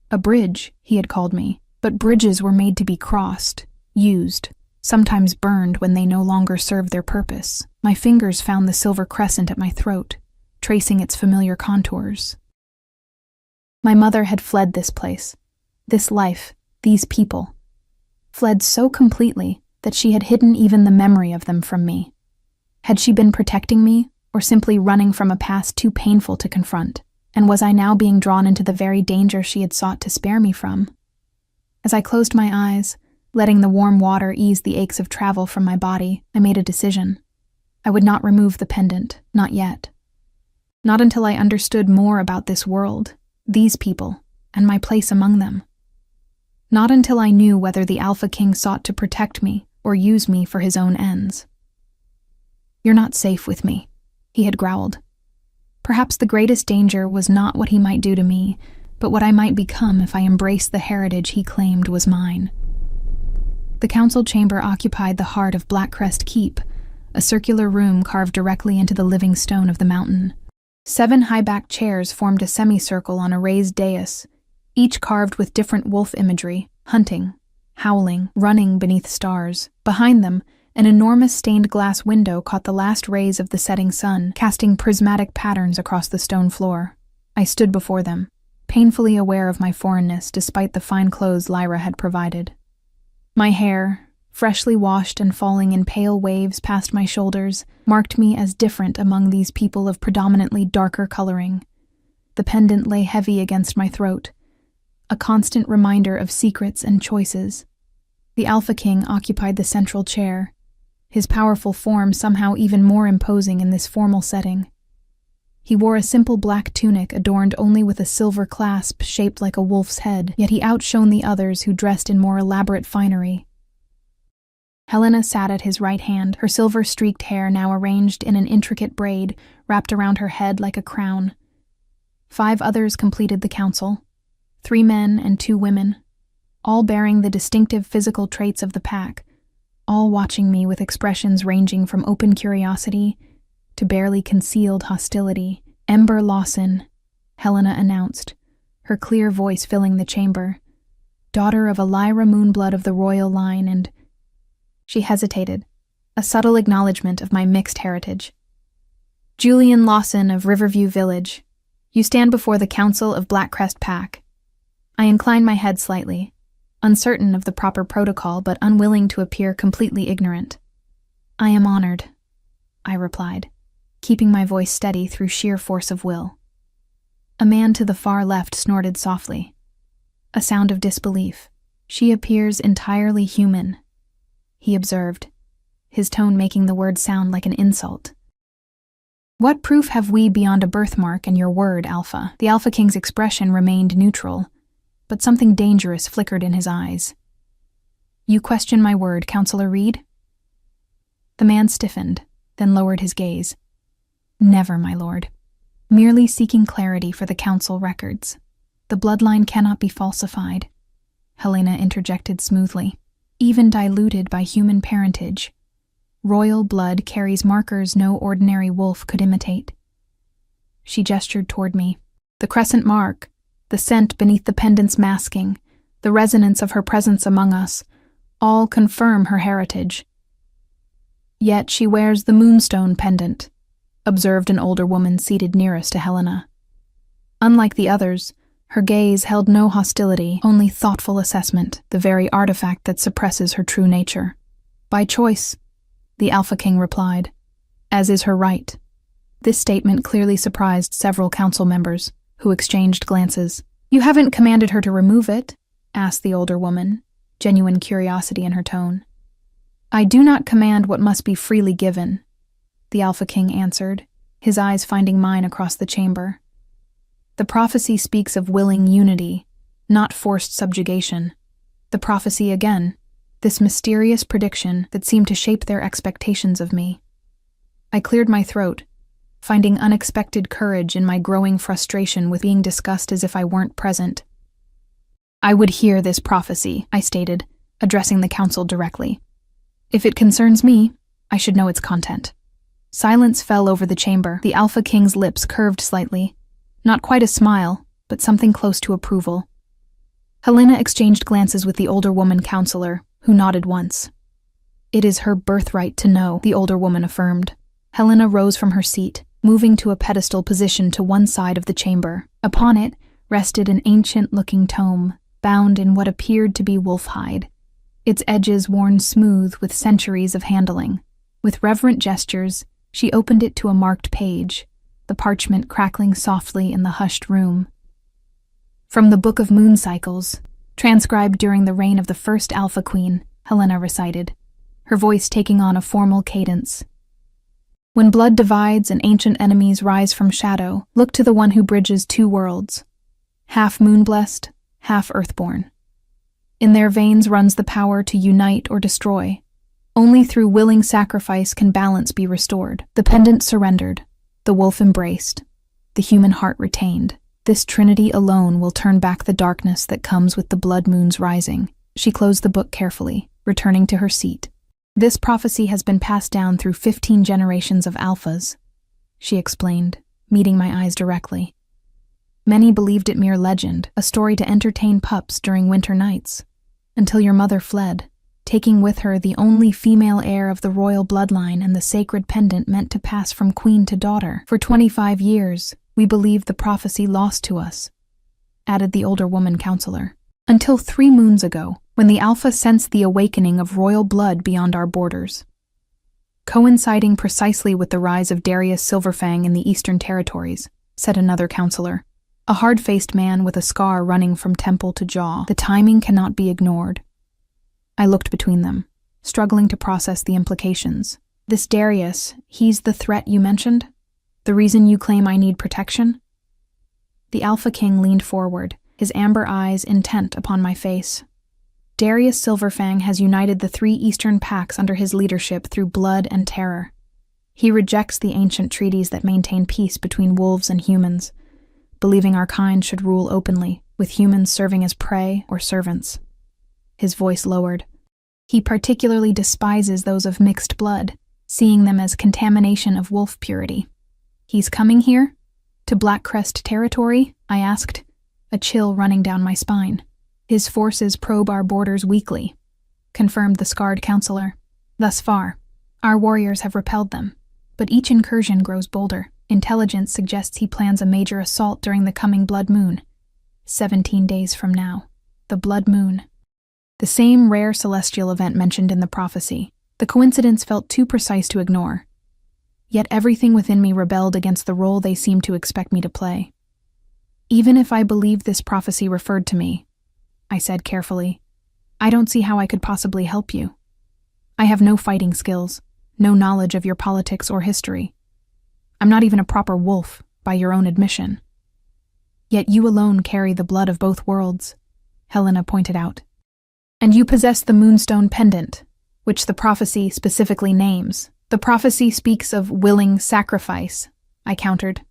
A bridge, he had called me, but bridges were made to be crossed, used, sometimes burned when they no longer served their purpose. My fingers found the silver crescent at my throat, tracing its familiar contours. My mother had fled this place, this life, these people. Fled so completely that she had hidden even the memory of them from me. Had she been protecting me, or simply running from a past too painful to confront? And was I now being drawn into the very danger she had sought to spare me from? As I closed my eyes, letting the warm water ease the aches of travel from my body, I made a decision. I would not remove the pendant, not yet. Not until I understood more about this world, these people, and my place among them. Not until I knew whether the Alpha King sought to protect me or use me for his own ends. "You're not safe with me," he had growled. Perhaps the greatest danger was not what he might do to me, but what I might become if I embraced the heritage he claimed was mine. The council chamber occupied the heart of Blackcrest Keep, a circular room carved directly into the living stone of the mountain. 7 high-backed chairs formed a semicircle on a raised dais, each carved with different wolf imagery, hunting, howling, running beneath stars. Behind them, an enormous stained glass window caught the last rays of the setting sun, casting prismatic patterns across the stone floor. I stood before them, painfully aware of my foreignness despite the fine clothes Lyra had provided. My hair, freshly washed and falling in pale waves past my shoulders, marked me as different among these people of predominantly darker coloring. The pendant lay heavy against my throat, a constant reminder of secrets and choices. The Alpha King occupied the central chair, his powerful form somehow even more imposing in this formal setting. He wore a simple black tunic adorned only with a silver clasp shaped like a wolf's head, yet he outshone the others who dressed in more elaborate finery. Helena sat at his right hand, her silver-streaked hair now arranged in an intricate braid wrapped around her head like a crown. 5 others completed the council, 3 men and 2 women, all bearing the distinctive physical traits of the pack, all watching me with expressions ranging from open curiosity to barely concealed hostility. "Ember Lawson," Helena announced, her clear voice filling the chamber. "Daughter of a Lyra Moonblood of the royal line and—" She hesitated, a subtle acknowledgement of my mixed heritage. "Julian Lawson of Riverview Village. You stand before the Council of Blackcrest Pack." I inclined my head slightly, uncertain of the proper protocol but unwilling to appear completely ignorant. "I am honored," I replied, keeping my voice steady through sheer force of will. A man to the far left snorted softly, a sound of disbelief. "She appears entirely human," he observed, his tone making the word sound like an insult. "What proof have we beyond a birthmark and your word, Alpha?" The Alpha King's expression remained neutral, but something dangerous flickered in his eyes. "You question my word, Counselor Reed?" The man stiffened, then lowered his gaze. "Never, my lord. Merely seeking clarity for the council records. The bloodline cannot be falsified," Helena interjected smoothly. "Even diluted by human parentage. Royal blood carries markers no ordinary wolf could imitate." She gestured toward me. "The crescent mark, the scent beneath the pendant's masking, the resonance of her presence among us, all confirm her heritage. Yet she wears the moonstone pendant, observed an older woman seated nearest to Helena. Unlike the others, her gaze held no hostility, only thoughtful assessment, the very artifact that suppresses her true nature. By choice, the Alpha King replied, as is her right. This statement clearly surprised several council members, who exchanged glances. You haven't commanded her to remove it? Asked the older woman, genuine curiosity in her tone. I do not command what must be freely given, the Alpha King answered, his eyes finding mine across the chamber. The prophecy speaks of willing unity, not forced subjugation. The prophecy again, this mysterious prediction that seemed to shape their expectations of me. I cleared my throat, finding unexpected courage in my growing frustration with being discussed as if I weren't present. I would hear this prophecy, I stated, addressing the council directly. If it concerns me, I should know its content. Silence fell over the chamber, the Alpha King's lips curved slightly. Not quite a smile, but something close to approval. Helena exchanged glances with the older woman counselor, who nodded once. It is her birthright to know, the older woman affirmed. Helena rose from her seat, moving to a pedestal position to one side of the chamber. Upon it rested an ancient-looking tome, bound in what appeared to be wolf hide, its edges worn smooth with centuries of handling. With reverent gestures, she opened it to a marked page, the parchment crackling softly in the hushed room. From the Book of Moon Cycles, transcribed during the reign of the first Alpha Queen, Helena recited, her voice taking on a formal cadence. When blood divides and ancient enemies rise from shadow, look to the one who bridges two worlds, half moon-blessed, half earthborn. In their veins runs the power to unite or destroy. Only through willing sacrifice can balance be restored. The pendant surrendered, the wolf embraced, the human heart retained. This trinity alone will turn back the darkness that comes with the blood moon's rising. She closed the book carefully, returning to her seat. This prophecy has been passed down through 15 generations of alphas, she explained, meeting my eyes directly. Many believed it mere legend, a story to entertain pups during winter nights, until your mother fled, taking with her the only female heir of the royal bloodline and the sacred pendant meant to pass from queen to daughter. For 25 years, we believed the prophecy lost to us, added the older woman counselor. Until 3 moons ago, when the Alpha sensed the awakening of royal blood beyond our borders. Coinciding precisely with the rise of Darius Silverfang in the Eastern Territories, said another counselor, a hard-faced man with a scar running from temple to jaw. The timing cannot be ignored. I looked between them, struggling to process the implications. This Darius, he's the threat you mentioned? The reason you claim I need protection? The Alpha King leaned forward, his amber eyes intent upon my face. Darius Silverfang has united the 3 Eastern packs under his leadership through blood and terror. He rejects the ancient treaties that maintain peace between wolves and humans, believing our kind should rule openly, with humans serving as prey or servants. His voice lowered. He particularly despises those of mixed blood, seeing them as contamination of wolf purity. He's coming here? To Blackcrest territory? I asked, a chill running down my spine. His forces probe our borders weekly, confirmed the scarred counselor. Thus far, our warriors have repelled them, but each incursion grows bolder. Intelligence suggests he plans a major assault during the coming blood moon. 17 days from now. The blood moon. The same rare celestial event mentioned in the prophecy. The coincidence felt too precise to ignore. Yet everything within me rebelled against the role they seemed to expect me to play. Even if I believed this prophecy referred to me, I said carefully, I don't see how I could possibly help you. I have no fighting skills, no knowledge of your politics or history. I'm not even a proper wolf, by your own admission. Yet you alone carry the blood of both worlds, Helena pointed out. And you possess the moonstone pendant, which the prophecy specifically names. The prophecy speaks of willing sacrifice, I countered.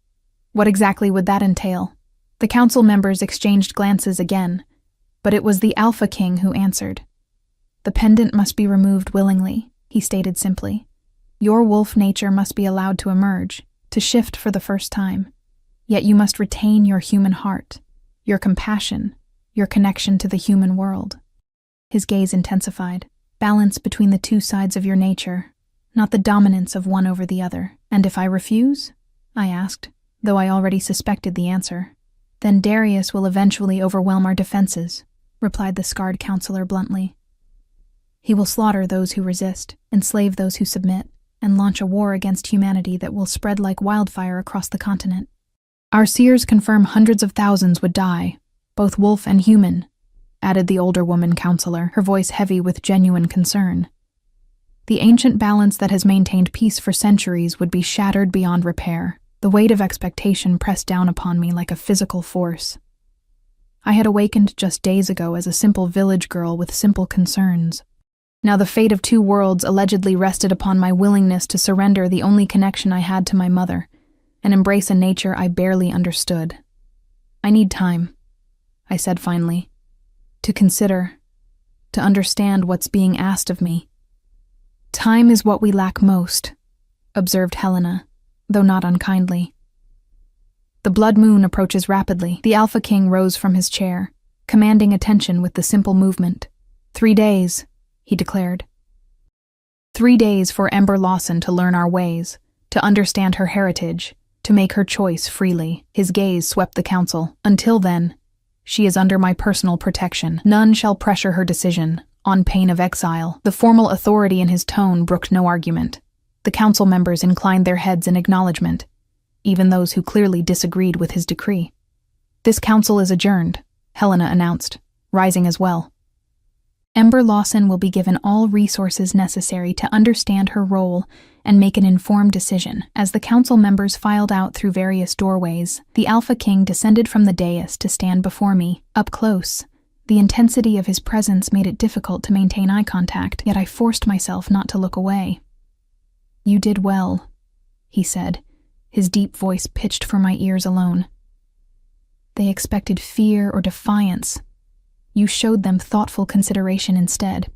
What exactly would that entail? The council members exchanged glances again, but it was the Alpha King who answered. The pendant must be removed willingly, he stated simply. Your wolf nature must be allowed to emerge, to shift for the first time. Yet you must retain your human heart. Your compassion, your connection to the human world. His gaze intensified. Balance between the two sides of your nature, not the dominance of one over the other. And if I refuse? I asked, though I already suspected the answer. Then Darius will eventually overwhelm our defenses, replied the scarred counselor bluntly. He will slaughter those who resist, enslave those who submit, and launch a war against humanity that will spread like wildfire across the continent. Our seers confirm hundreds of thousands would die, both wolf and human, added the older woman counselor, her voice heavy with genuine concern. The ancient balance that has maintained peace for centuries would be shattered beyond repair. The weight of expectation pressed down upon me like a physical force. I had awakened just days ago as a simple village girl with simple concerns. Now the fate of two worlds allegedly rested upon my willingness to surrender the only connection I had to my mother, and embrace a nature I barely understood. I need time, I said finally, to consider, to understand what's being asked of me. Time is what we lack most, observed Helena, though not unkindly. The blood moon approaches rapidly. The Alpha King rose from his chair, commanding attention with the simple movement. 3 days, he declared. 3 days for Ember Lawson to learn our ways, to understand her heritage, to make her choice freely. His gaze swept the council. Until then, she is under my personal protection. None shall pressure her decision, on pain of exile. The formal authority in his tone brooked no argument. The council members inclined their heads in acknowledgement, even those who clearly disagreed with his decree. This council is adjourned, Helena announced, rising as well. Ember Lawson will be given all resources necessary to understand her role and make an informed decision. As the council members filed out through various doorways, the Alpha King descended from the dais to stand before me, up close. The intensity of his presence made it difficult to maintain eye contact, yet I forced myself not to look away. You did well, he said, his deep voice pitched for my ears alone. They expected fear or defiance. You showed them thoughtful consideration instead.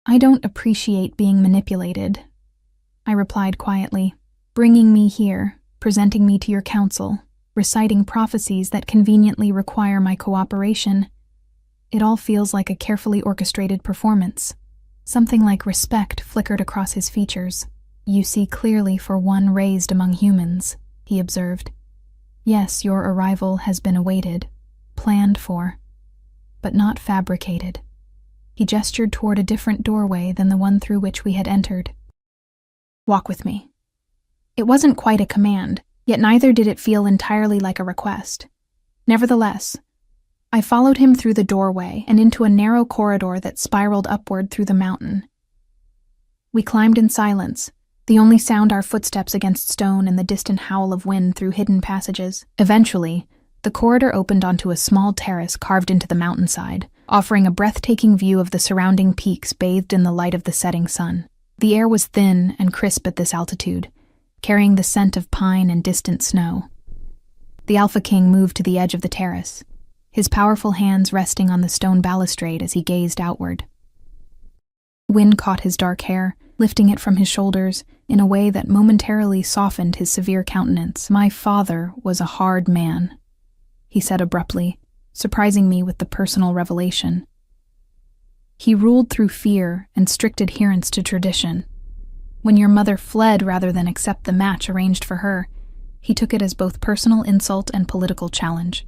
I don't appreciate being manipulated, I replied quietly. Bringing me here, presenting me to your council, reciting prophecies that conveniently require my cooperation. It all feels like a carefully orchestrated performance. Something like respect flickered across his features. You see clearly for one raised among humans, he observed. Yes, your arrival has been awaited, planned for, but not fabricated. He gestured toward a different doorway than the one through which we had entered. Walk with me. It wasn't quite a command, yet neither did it feel entirely like a request. Nevertheless, I followed him through the doorway and into a narrow corridor that spiraled upward through the mountain. We climbed in silence, the only sound our footsteps against stone and the distant howl of wind through hidden passages. Eventually, the corridor opened onto a small terrace carved into the mountainside, offering a breathtaking view of the surrounding peaks bathed in the light of the setting sun. The air was thin and crisp at this altitude, carrying the scent of pine and distant snow. The Alpha King moved to the edge of the terrace, his powerful hands resting on the stone balustrade as he gazed outward. Wind caught his dark hair, lifting it from his shoulders in a way that momentarily softened his severe countenance. My father was a hard man, he said abruptly, surprising me with the personal revelation. He ruled through fear and strict adherence to tradition. When your mother fled rather than accept the match arranged for her, he took it as both personal insult and political challenge.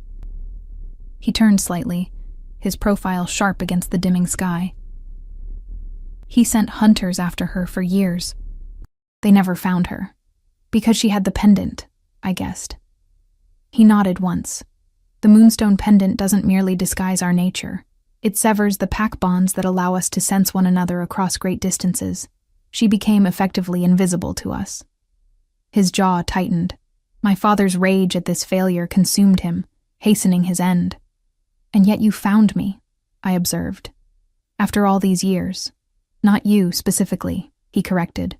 He turned slightly, his profile sharp against the dimming sky. He sent hunters after her for years. They never found her. Because she had the pendant, I guessed. He nodded once. The moonstone pendant doesn't merely disguise our nature. It severs the pack bonds that allow us to sense one another across great distances. She became effectively invisible to us. His jaw tightened. My father's rage at this failure consumed him, hastening his end. And yet you found me, I observed. After all these years. Not you, specifically, he corrected.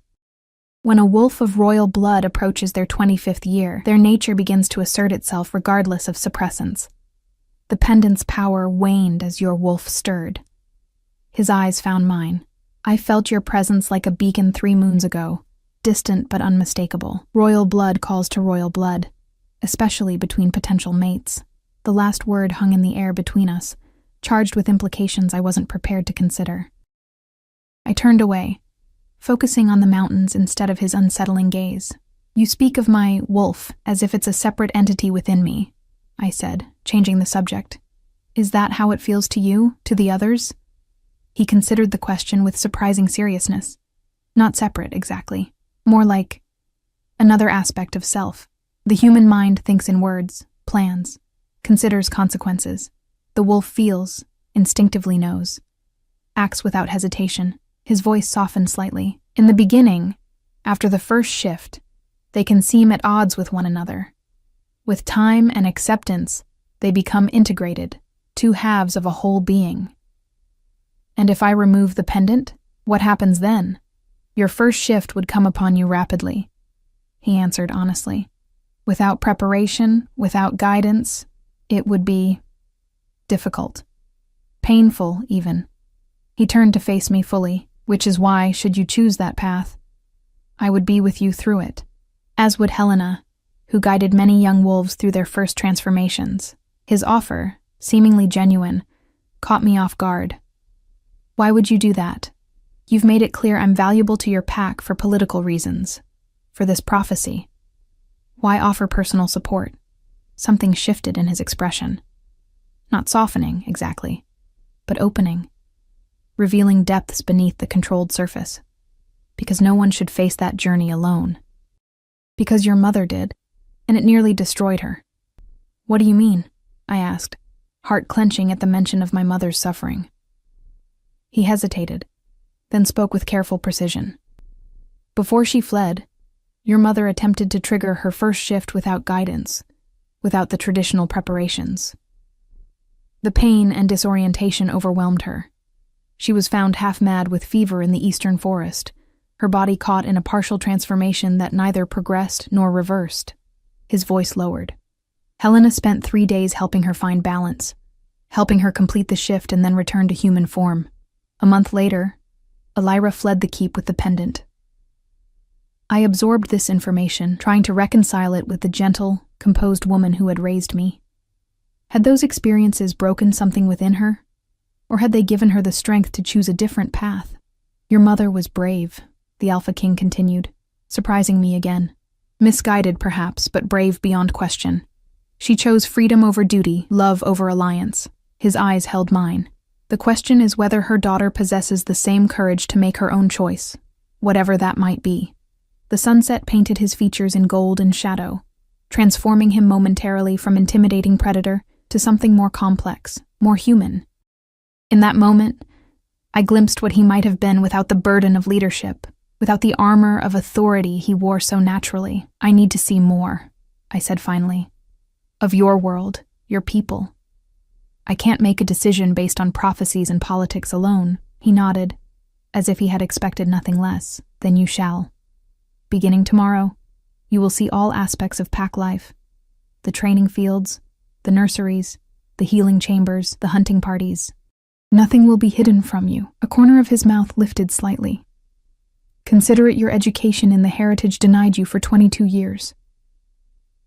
When a wolf of royal blood approaches their 25th year, their nature begins to assert itself regardless of suppressants. The pendant's power waned as your wolf stirred. His eyes found mine. I felt your presence like a beacon 3 moons ago, distant but unmistakable. Royal blood calls to royal blood, especially between potential mates. The last word hung in the air between us, charged with implications I wasn't prepared to consider. I turned away, focusing on the mountains instead of his unsettling gaze. "You speak of my wolf as if it's a separate entity within me," I said, changing the subject. "Is that how it feels to you, to the others?" He considered the question with surprising seriousness. Not separate, exactly. More like another aspect of self. The human mind thinks in words, plans, considers consequences. The wolf feels, instinctively knows, acts without hesitation. His voice softened slightly. In the beginning, after the first shift, they can seem at odds with one another. With time and acceptance, they become integrated, two halves of a whole being. And if I remove the pendant, what happens then? Your first shift would come upon you rapidly, he answered honestly. Without preparation, without guidance, it would be difficult. Painful, even. He turned to face me fully, which is why, should you choose that path, I would be with you through it, as would Helena, who guided many young wolves through their first transformations. His offer, seemingly genuine, caught me off guard. Why would you do that? You've made it clear I'm valuable to your pack for political reasons, for this prophecy. Why offer personal support? Something shifted in his expression. Not softening, exactly, but opening, revealing depths beneath the controlled surface. Because no one should face that journey alone. Because your mother did, and it nearly destroyed her. What do you mean? I asked, heart clenching at the mention of my mother's suffering. He hesitated, then spoke with careful precision. Before she fled, your mother attempted to trigger her first shift without guidance, without the traditional preparations. The pain and disorientation overwhelmed her. She was found half-mad with fever in the eastern forest, her body caught in a partial transformation that neither progressed nor reversed. His voice lowered. Helena spent 3 days helping her find balance, helping her complete the shift and then return to human form. A month later, Elira fled the keep with the pendant. I absorbed this information, trying to reconcile it with the gentle, composed woman who had raised me. Had those experiences broken something within her? Or had they given her the strength to choose a different path? Your mother was brave, the Alpha King continued, surprising me again. Misguided, perhaps, but brave beyond question. She chose freedom over duty, love over alliance. His eyes held mine. The question is whether her daughter possesses the same courage to make her own choice, whatever that might be. The sunset painted his features in gold and shadow, transforming him momentarily from intimidating predator to something more complex, more human. In that moment, I glimpsed what he might have been without the burden of leadership, without the armor of authority he wore so naturally. I need to see more, I said finally. Of your world, your people. I can't make a decision based on prophecies and politics alone. He nodded, as if he had expected nothing less. Then you shall. Beginning tomorrow, you will see all aspects of pack life. The training fields, the nurseries, the healing chambers, the hunting parties. Nothing will be hidden from you. A corner of his mouth lifted slightly. Consider it your education in the heritage denied you for 22 years.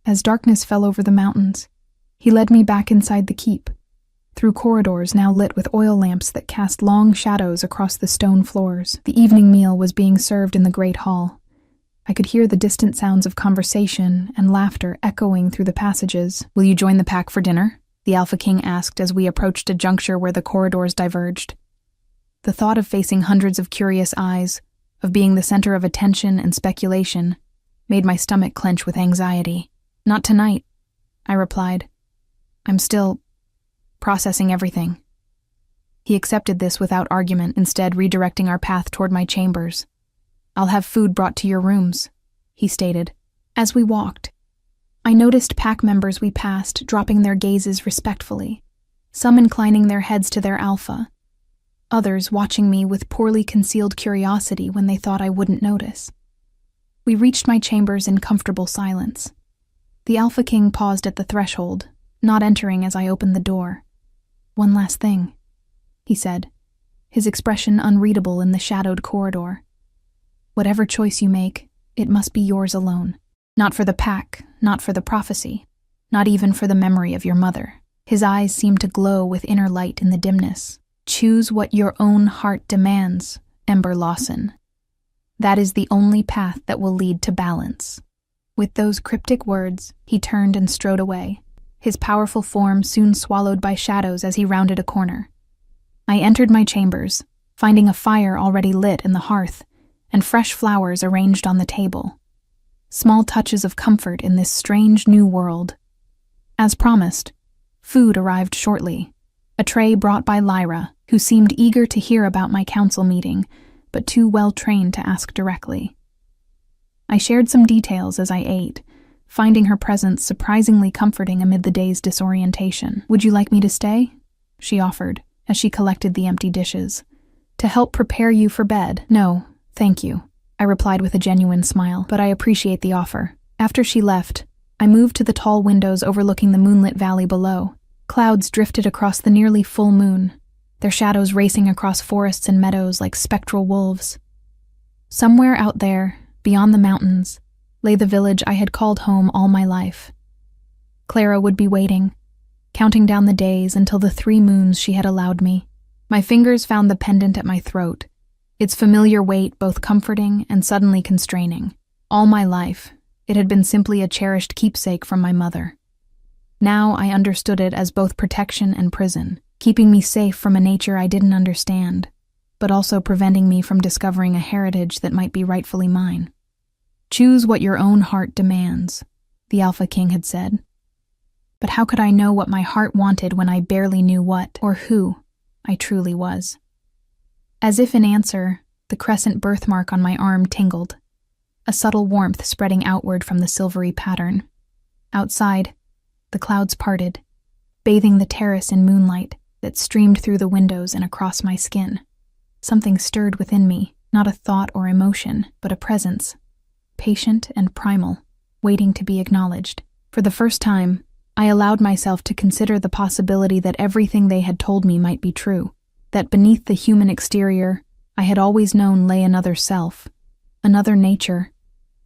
As darkness fell over the mountains, he led me back inside the keep, through corridors now lit with oil lamps that cast long shadows across the stone floors. The evening meal was being served in the great hall. I could hear the distant sounds of conversation and laughter echoing through the passages. Will you join the pack for dinner? The Alpha King asked as we approached a juncture where the corridors diverged. The thought of facing hundreds of curious eyes, of being the center of attention and speculation, made my stomach clench with anxiety. Not tonight, I replied. I'm still processing everything. He accepted this without argument, instead redirecting our path toward my chambers. I'll have food brought to your rooms, he stated. As we walked, I noticed pack members we passed dropping their gazes respectfully, some inclining their heads to their alpha, others watching me with poorly concealed curiosity when they thought I wouldn't notice. We reached my chambers in comfortable silence. The Alpha King paused at the threshold, not entering as I opened the door. One last thing, he said, his expression unreadable in the shadowed corridor. Whatever choice you make, it must be yours alone. Not for the pack, not for the prophecy, not even for the memory of your mother. His eyes seemed to glow with inner light in the dimness. "Choose what your own heart demands, Ember Lawson. That is the only path that will lead to balance." With those cryptic words, he turned and strode away, his powerful form soon swallowed by shadows as he rounded a corner. I entered my chambers, finding a fire already lit in the hearth, and fresh flowers arranged on the table. Small touches of comfort in this strange new world. As promised, food arrived shortly, a tray brought by Lyra, who seemed eager to hear about my council meeting, but too well trained to ask directly. I shared some details as I ate, finding her presence surprisingly comforting amid the day's disorientation. "Would you like me to stay?" she offered, as she collected the empty dishes. "To help prepare you for bed?" "No, thank you," I replied with a genuine smile, "but I appreciate the offer." After she left, I moved to the tall windows overlooking the moonlit valley below. Clouds drifted across the nearly full moon, their shadows racing across forests and meadows like spectral wolves. Somewhere out there, beyond the mountains, lay the village I had called home all my life. Clara would be waiting, counting down the days until the 3 moons she had allowed me. My fingers found the pendant at my throat, its familiar weight both comforting and suddenly constraining. All my life, it had been simply a cherished keepsake from my mother. Now I understood it as both protection and prison, keeping me safe from a nature I didn't understand, but also preventing me from discovering a heritage that might be rightfully mine. "Choose what your own heart demands," the Alpha King had said. But how could I know what my heart wanted when I barely knew what, or who, I truly was? As if in answer, the crescent birthmark on my arm tingled, a subtle warmth spreading outward from the silvery pattern. Outside, the clouds parted, bathing the terrace in moonlight that streamed through the windows and across my skin. Something stirred within me, not a thought or emotion, but a presence, patient and primal, waiting to be acknowledged. For the first time, I allowed myself to consider the possibility that everything they had told me might be true, that beneath the human exterior, I had always known lay another self, another nature,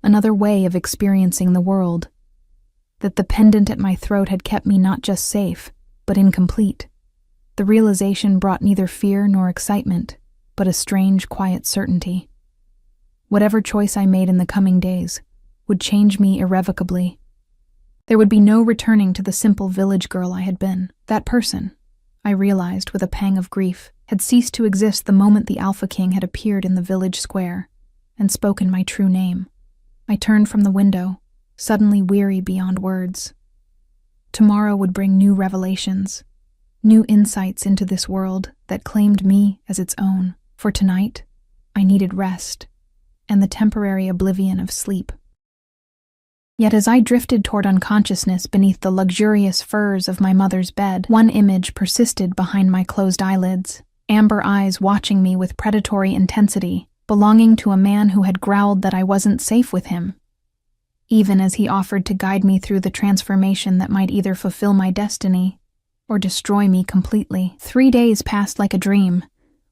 another way of experiencing the world, that the pendant at my throat had kept me not just safe, but incomplete. The realization brought neither fear nor excitement, but a strange, quiet certainty. Whatever choice I made in the coming days would change me irrevocably. There would be no returning to the simple village girl I had been. That person, I realized with a pang of grief, had ceased to exist the moment the Alpha King had appeared in the village square and spoken my true name. I turned from the window, suddenly weary beyond words. Tomorrow would bring new revelations, new insights into this world that claimed me as its own. For tonight, I needed rest and the temporary oblivion of sleep. Yet as I drifted toward unconsciousness beneath the luxurious furs of my mother's bed, one image persisted behind my closed eyelids, amber eyes watching me with predatory intensity, belonging to a man who had growled that I wasn't safe with him, even as he offered to guide me through the transformation that might either fulfill my destiny or destroy me completely. 3 days passed like a dream,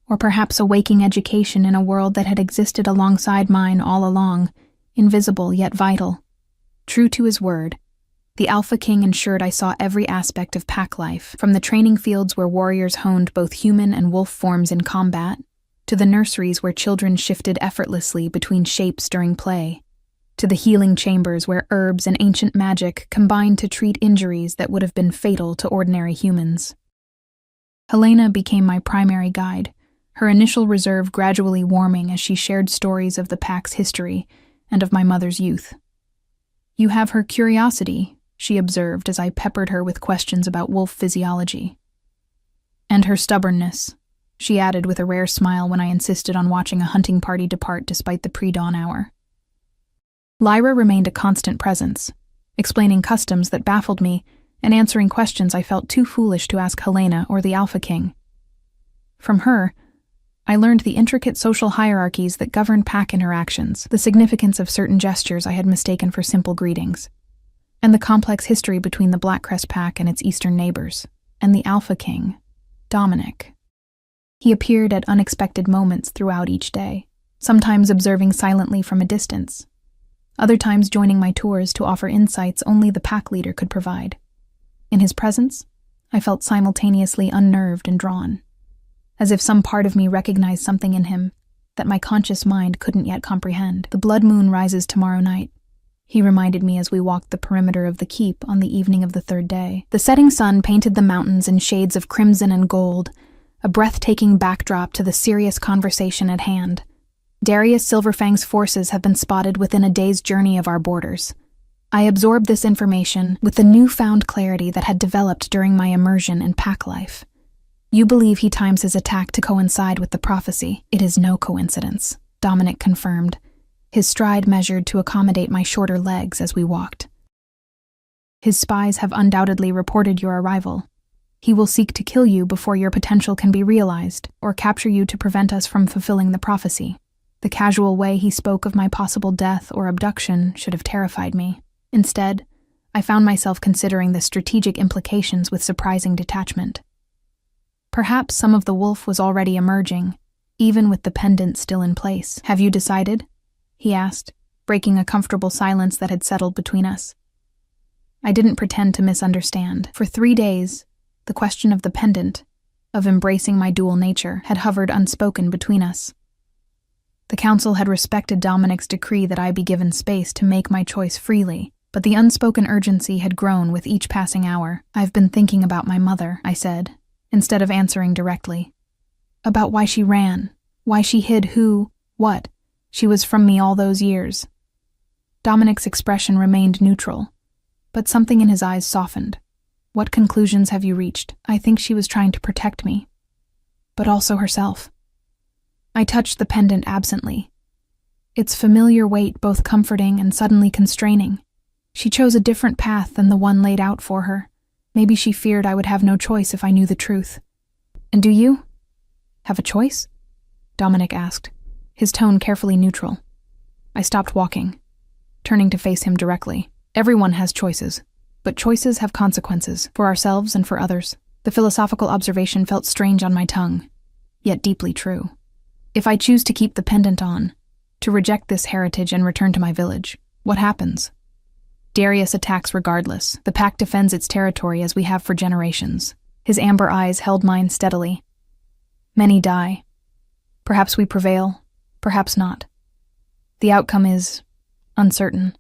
or perhaps a waking education in a world that had existed alongside mine all along, invisible yet vital. True to his word, the Alpha King ensured I saw every aspect of pack life, from the training fields where warriors honed both human and wolf forms in combat, to the nurseries where children shifted effortlessly between shapes during play, to the healing chambers where herbs and ancient magic combined to treat injuries that would have been fatal to ordinary humans. Helena became my primary guide, her initial reserve gradually warming as she shared stories of the pack's history and of my mother's youth. "You have her curiosity," she observed as I peppered her with questions about wolf physiology. "And her stubbornness," she added with a rare smile when I insisted on watching a hunting party depart despite the pre-dawn hour. Lyra remained a constant presence, explaining customs that baffled me and answering questions I felt too foolish to ask Helena or the Alpha King. From her, I learned the intricate social hierarchies that govern pack interactions, the significance of certain gestures I had mistaken for simple greetings, and the complex history between the Blackcrest pack and its eastern neighbors, and the Alpha King, Dominic. He appeared at unexpected moments throughout each day, sometimes observing silently from a distance, other times joining my tours to offer insights only the pack leader could provide. In his presence, I felt simultaneously unnerved and drawn, as if some part of me recognized something in him that my conscious mind couldn't yet comprehend. "The blood moon rises tomorrow night," he reminded me as we walked the perimeter of the keep on the evening of the third day. The setting sun painted the mountains in shades of crimson and gold, a breathtaking backdrop to the serious conversation at hand. Darius Silverfang's forces have been spotted within a day's journey of our borders. I absorbed this information with the newfound clarity that had developed during my immersion in pack life. "You believe he times his attack to coincide with the prophecy. It is no coincidence," Dominic confirmed, his stride measured to accommodate my shorter legs as we walked. "His spies have undoubtedly reported your arrival. He will seek to kill you before your potential can be realized, or capture you to prevent us from fulfilling the prophecy." The casual way he spoke of my possible death or abduction should have terrified me. Instead, I found myself considering the strategic implications with surprising detachment. Perhaps some of the wolf was already emerging, even with the pendant still in place. "Have you decided?" he asked, breaking a comfortable silence that had settled between us. I didn't pretend to misunderstand. For 3 days, the question of the pendant, of embracing my dual nature, had hovered unspoken between us. The council had respected Dominic's decree that I be given space to make my choice freely, but the unspoken urgency had grown with each passing hour. "I've been thinking about my mother," I said, instead of answering directly. "About why she ran, why she hid what she was from me all those years." Dominic's expression remained neutral, but something in his eyes softened. "What conclusions have you reached?" "I think she was trying to protect me, but also herself." I touched the pendant absently, its familiar weight both comforting and suddenly constraining. She chose a different path than the one laid out for her. Maybe she feared I would have no choice if I knew the truth. "And do you have a choice?" Dominic asked, his tone carefully neutral. I stopped walking, turning to face him directly. "Everyone has choices, but choices have consequences, for ourselves and for others." The philosophical observation felt strange on my tongue, yet deeply true. If I choose to keep the pendant on, to reject this heritage and return to my village, what happens? Darius attacks regardless. The pack defends its territory as we have for generations. His amber eyes held mine steadily. Many die. Perhaps we prevail, perhaps not. The outcome is uncertain.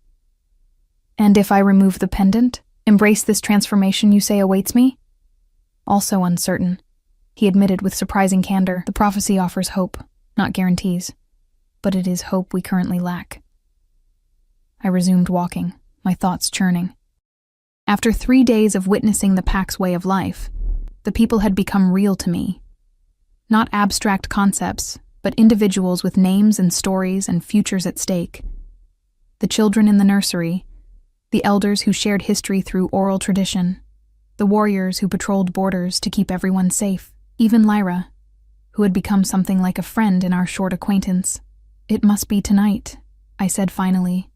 And if I remove the pendant, embrace this transformation you say awaits me? Also uncertain, he admitted with surprising candor. The prophecy offers hope, not guarantees, but it is hope we currently lack. I resumed walking, my thoughts churning. After 3 days of witnessing the pack's way of life, the people had become real to me. Not abstract concepts, but individuals with names and stories and futures at stake. The children in the nursery, the elders who shared history through oral tradition, the warriors who patrolled borders to keep everyone safe, even Lyra, who had become something like a friend in our short acquaintance. "It must be tonight," I said finally,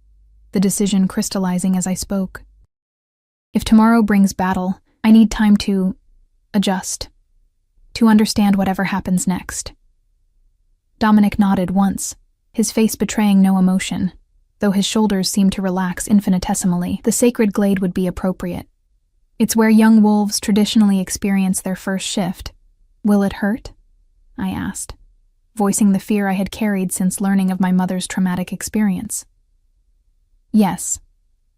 the decision crystallizing as I spoke. "If tomorrow brings battle, I need time to adjust, to understand whatever happens next." Dominic nodded once, his face betraying no emotion, though his shoulders seemed to relax infinitesimally. "The sacred glade would be appropriate. It's where young wolves traditionally experience their first shift. Will it hurt?" I asked, voicing the fear I had carried since learning of my mother's traumatic experience. "Yes,"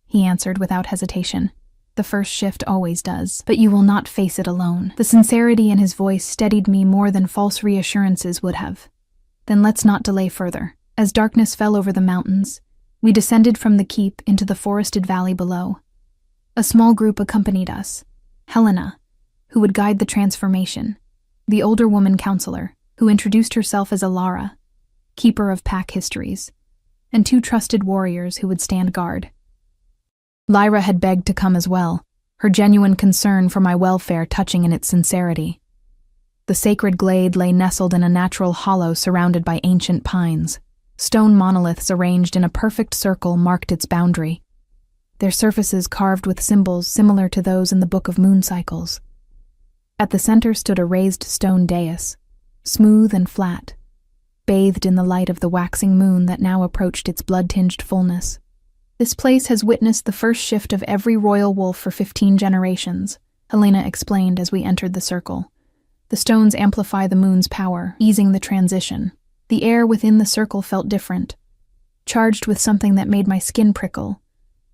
he answered without hesitation. "The first shift always does, but you will not face it alone." The sincerity in his voice steadied me more than false reassurances would have. "Then let's not delay further." As darkness fell over the mountains, we descended from the keep into the forested valley below. A small group accompanied us. Helena, who would guide the transformation, the older woman counselor, who introduced herself as Alara, keeper of pack histories, and 2 trusted warriors who would stand guard. Lyra had begged to come as well, her genuine concern for my welfare touching in its sincerity. The sacred glade lay nestled in a natural hollow surrounded by ancient pines. Stone monoliths arranged in a perfect circle marked its boundary, their surfaces carved with symbols similar to those in the Book of Moon Cycles. At the center stood a raised stone dais, smooth and flat, bathed in the light of the waxing moon that now approached its blood-tinged fullness. "This place has witnessed the first shift of every royal wolf for 15 generations," Helena explained as we entered the circle. The stones amplify the moon's power, easing the transition. The air within the circle felt different, charged with something that made my skin prickle,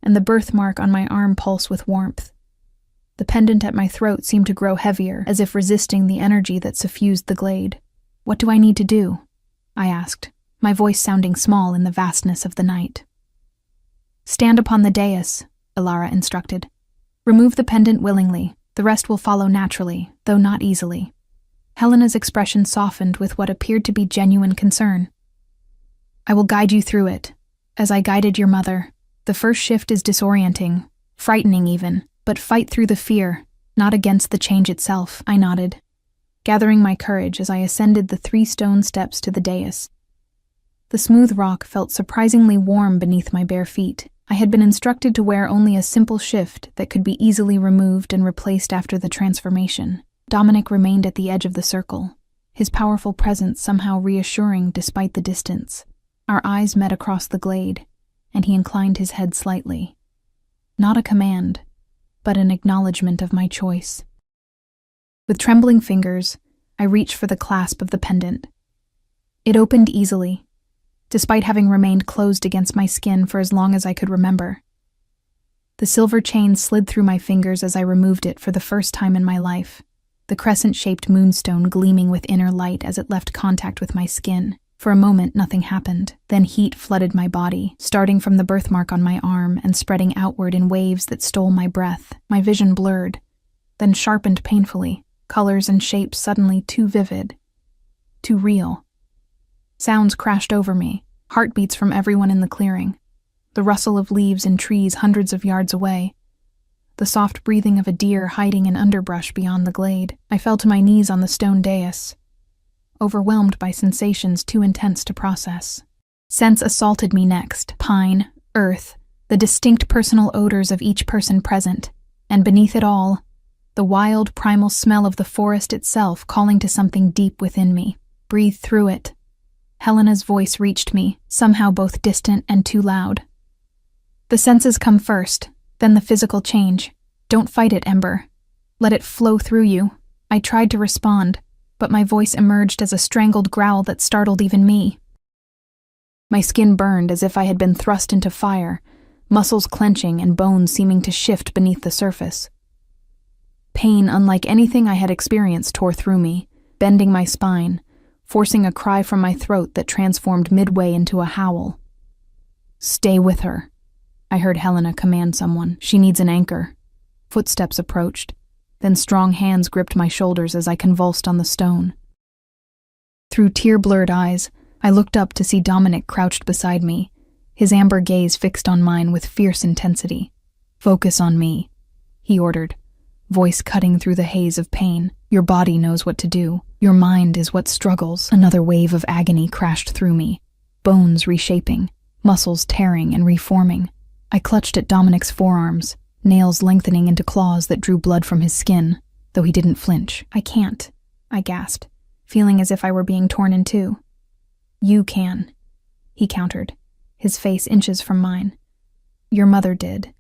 and the birthmark on my arm pulse with warmth. The pendant at my throat seemed to grow heavier, as if resisting the energy that suffused the glade. "What do I need to do?" I asked, my voice sounding small in the vastness of the night. "Stand upon the dais," Ilara instructed. "Remove the pendant willingly. The rest will follow naturally, though not easily." Helena's expression softened with what appeared to be genuine concern. "I will guide you through it, as I guided your mother. The first shift is disorienting, frightening even, but fight through the fear, not against the change itself," I nodded, gathering my courage as I ascended the 3 stone steps to the dais. The smooth rock felt surprisingly warm beneath my bare feet. I had been instructed to wear only a simple shift that could be easily removed and replaced after the transformation. Dominic remained at the edge of the circle, his powerful presence somehow reassuring despite the distance. Our eyes met across the glade, and he inclined his head slightly. Not a command, but an acknowledgement of my choice. With trembling fingers, I reached for the clasp of the pendant. It opened easily, despite having remained closed against my skin for as long as I could remember. The silver chain slid through my fingers as I removed it for the first time in my life, the crescent-shaped moonstone gleaming with inner light as it left contact with my skin. For a moment, nothing happened. Then heat flooded my body, starting from the birthmark on my arm and spreading outward in waves that stole my breath. My vision blurred, then sharpened painfully, colors and shapes suddenly too vivid, too real. Sounds crashed over me, heartbeats from everyone in the clearing, the rustle of leaves in trees hundreds of yards away, the soft breathing of a deer hiding in underbrush beyond the glade. I fell to my knees on the stone dais, overwhelmed by sensations too intense to process. Scents assaulted me next: pine, earth, the distinct personal odors of each person present, and beneath it all, the wild, primal smell of the forest itself calling to something deep within me. "Breathe through it." Helena's voice reached me, somehow both distant and too loud. "The senses come first, then the physical change. Don't fight it, Ember. Let it flow through you." I tried to respond, but my voice emerged as a strangled growl that startled even me. My skin burned as if I had been thrust into fire, muscles clenching and bones seeming to shift beneath the surface. Pain unlike anything I had experienced tore through me, bending my spine, forcing a cry from my throat that transformed midway into a howl. "Stay with her," I heard Helena command someone. "She needs an anchor." Footsteps approached, then strong hands gripped my shoulders as I convulsed on the stone. Through tear-blurred eyes, I looked up to see Dominic crouched beside me, his amber gaze fixed on mine with fierce intensity. "Focus on me," he ordered, voice cutting through the haze of pain. "Your body knows what to do. Your mind is what struggles." Another wave of agony crashed through me, bones reshaping, muscles tearing and reforming. I clutched at Dominic's forearms, nails lengthening into claws that drew blood from his skin, though he didn't flinch. "I can't," I gasped, feeling as if I were being torn in two. "You can," he countered, his face inches from mine. "Your mother did.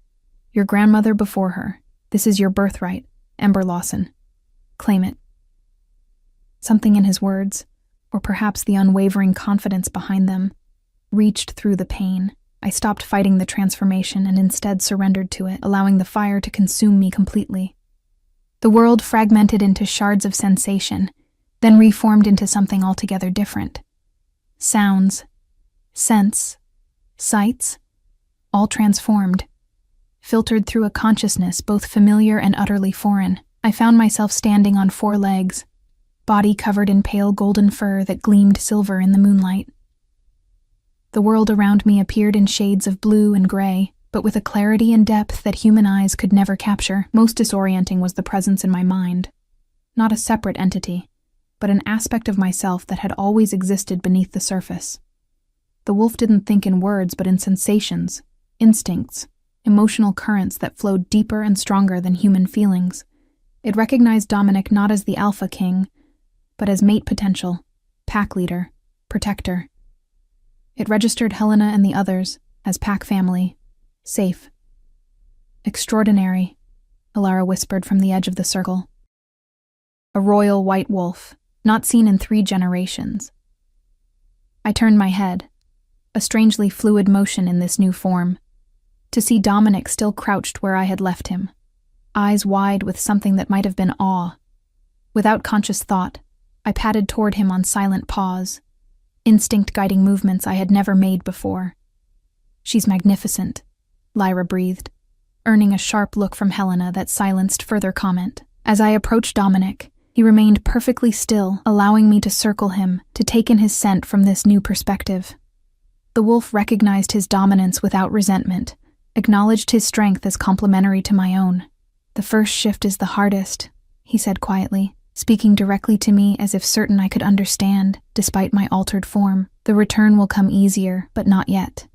Your grandmother before her. This is your birthright, Ember Lawson. Claim it." Something in his words, or perhaps the unwavering confidence behind them, reached through the pain. I stopped fighting the transformation and instead surrendered to it, allowing the fire to consume me completely. The world fragmented into shards of sensation, then reformed into something altogether different. Sounds, scents, sights, all transformed, filtered through a consciousness both familiar and utterly foreign. I found myself standing on 4 legs, body covered in pale golden fur that gleamed silver in the moonlight. The world around me appeared in shades of blue and gray, but with a clarity and depth that human eyes could never capture. Most disorienting was the presence in my mind. Not a separate entity, but an aspect of myself that had always existed beneath the surface. The wolf didn't think in words, but in sensations, instincts, emotional currents that flowed deeper and stronger than human feelings. It recognized Dominic not as the alpha king, but as mate potential, pack leader, protector. It registered Helena and the others as pack family, safe, extraordinary, Alara whispered from the edge of the circle. A royal white wolf, not seen in 3 generations. I turned my head, a strangely fluid motion in this new form, to see Dominic still crouched where I had left him, eyes wide with something that might have been awe. Without conscious thought, I padded toward him on silent paws, instinct guiding movements I had never made before. She's magnificent, Lyra breathed, earning a sharp look from Helena that silenced further comment. As I approached Dominic, he remained perfectly still, allowing me to circle him, to take in his scent from this new perspective. The wolf recognized his dominance without resentment, acknowledged his strength as complementary to my own. The first shift is the hardest, he said quietly, speaking directly to me as if certain I could understand, despite my altered form. The return will come easier, but not yet.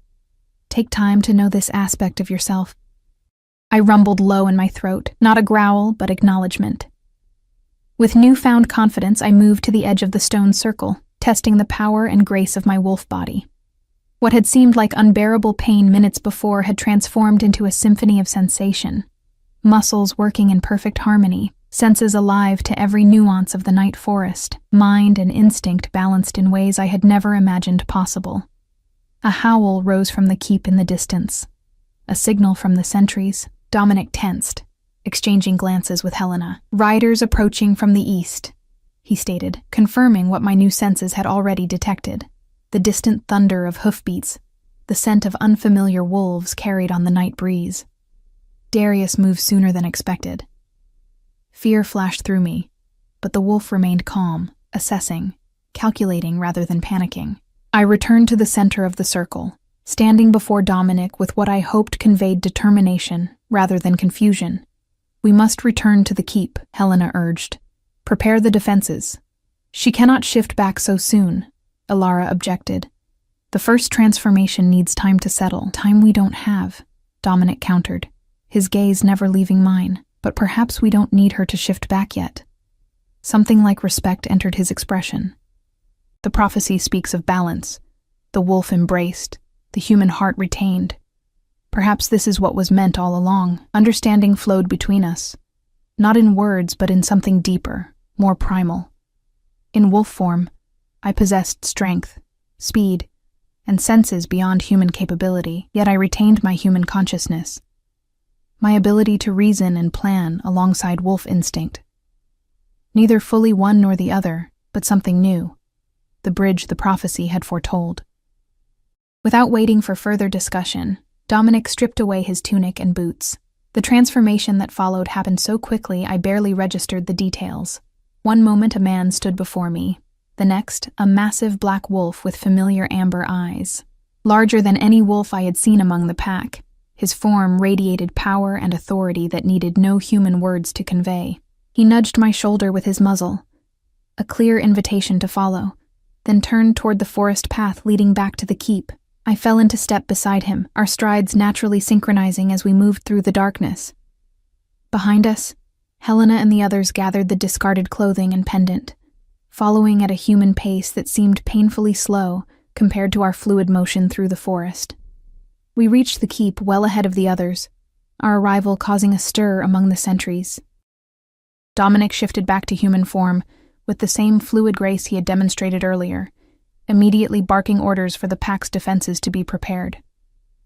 Take time to know this aspect of yourself. I rumbled low in my throat, not a growl, but acknowledgement. With newfound confidence, I moved to the edge of the stone circle, testing the power and grace of my wolf body. What had seemed like unbearable pain minutes before had transformed into a symphony of sensation. Muscles working in perfect harmony, senses alive to every nuance of the night forest, mind and instinct balanced in ways I had never imagined possible. A howl rose from the keep in the distance. A signal from the sentries. Dominic tensed, exchanging glances with Helena. Riders approaching from the east, he stated, confirming what my new senses had already detected. The distant thunder of hoofbeats, the scent of unfamiliar wolves carried on the night breeze. Darius moved sooner than expected. Fear flashed through me, but the wolf remained calm, assessing, calculating rather than panicking. I returned to the center of the circle, standing before Dominic with what I hoped conveyed determination rather than confusion. We must return to the keep, Helena urged. Prepare the defenses. She cannot shift back so soon, Alara objected. The first transformation needs time to settle, time we don't have, Dominic countered, his gaze never leaving mine. But perhaps we don't need her to shift back yet. Something like respect entered his expression. The prophecy speaks of balance, the wolf embraced, the human heart retained. Perhaps this is what was meant all along. Understanding flowed between us, not in words but in something deeper, more primal. In wolf form, I possessed strength, speed, and senses beyond human capability, yet I retained my human consciousness. My ability to reason and plan alongside wolf instinct. Neither fully one nor the other, but something new. The bridge the prophecy had foretold. Without waiting for further discussion, Dominic stripped away his tunic and boots. The transformation that followed happened so quickly I barely registered the details. One moment a man stood before me, the next a massive black wolf with familiar amber eyes. Larger than any wolf I had seen among the pack, his form radiated power and authority that needed no human words to convey. He nudged my shoulder with his muzzle, a clear invitation to follow, then turned toward the forest path leading back to the keep. I fell into step beside him, our strides naturally synchronizing as we moved through the darkness. Behind us, Helena and the others gathered the discarded clothing and pendant, following at a human pace that seemed painfully slow compared to our fluid motion through the forest. We reached the keep well ahead of the others, our arrival causing a stir among the sentries. Dominic shifted back to human form with the same fluid grace he had demonstrated earlier, immediately barking orders for the pack's defenses to be prepared.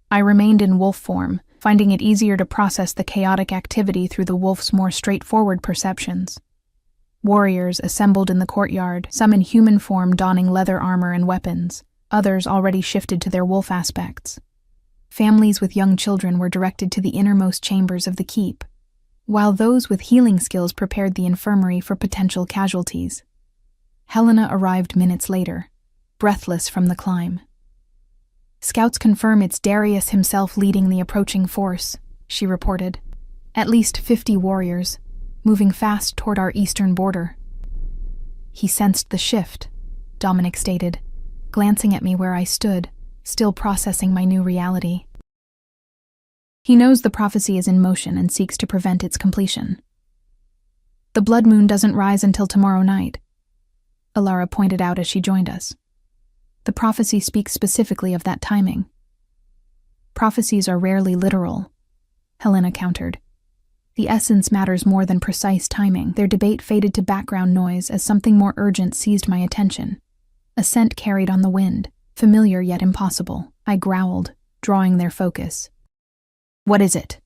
I remained in wolf form, finding it easier to process the chaotic activity through the wolf's more straightforward perceptions. Warriors assembled in the courtyard, some in human form donning leather armor and weapons, others already shifted to their wolf aspects. Families with young children were directed to the innermost chambers of the keep, while those with healing skills prepared the infirmary for potential casualties. Helena arrived minutes later, breathless from the climb. Scouts confirm it's Darius himself leading the approaching force, she reported. At least 50 warriors, moving fast toward our eastern border. He sensed the shift, Dominic stated, glancing at me where I stood, still processing my new reality. He knows the prophecy is in motion and seeks to prevent its completion. The blood moon doesn't rise until tomorrow night, Alara pointed out as she joined us. The prophecy speaks specifically of that timing. Prophecies are rarely literal, Helena countered. The essence matters more than precise timing. Their debate faded to background noise as something more urgent seized my attention. A scent carried on the wind, familiar yet impossible. I growled, drawing their focus. "What is it?"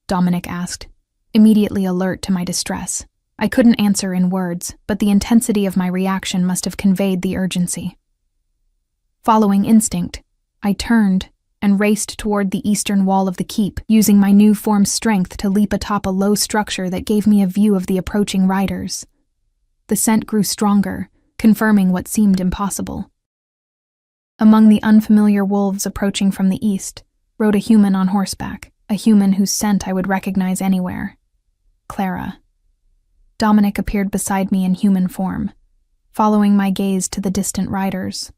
Dominic asked, immediately alert to my distress. I couldn't answer in words, but the intensity of my reaction must have conveyed the urgency. Following instinct, I turned and raced toward the eastern wall of the keep, using my new-formed strength to leap atop a low structure that gave me a view of the approaching riders. The scent grew stronger, confirming what seemed impossible. Among the unfamiliar wolves approaching from the east rode a human on horseback, a human whose scent I would recognize anywhere. Clara. Dominic appeared beside me in human form, following my gaze to the distant riders.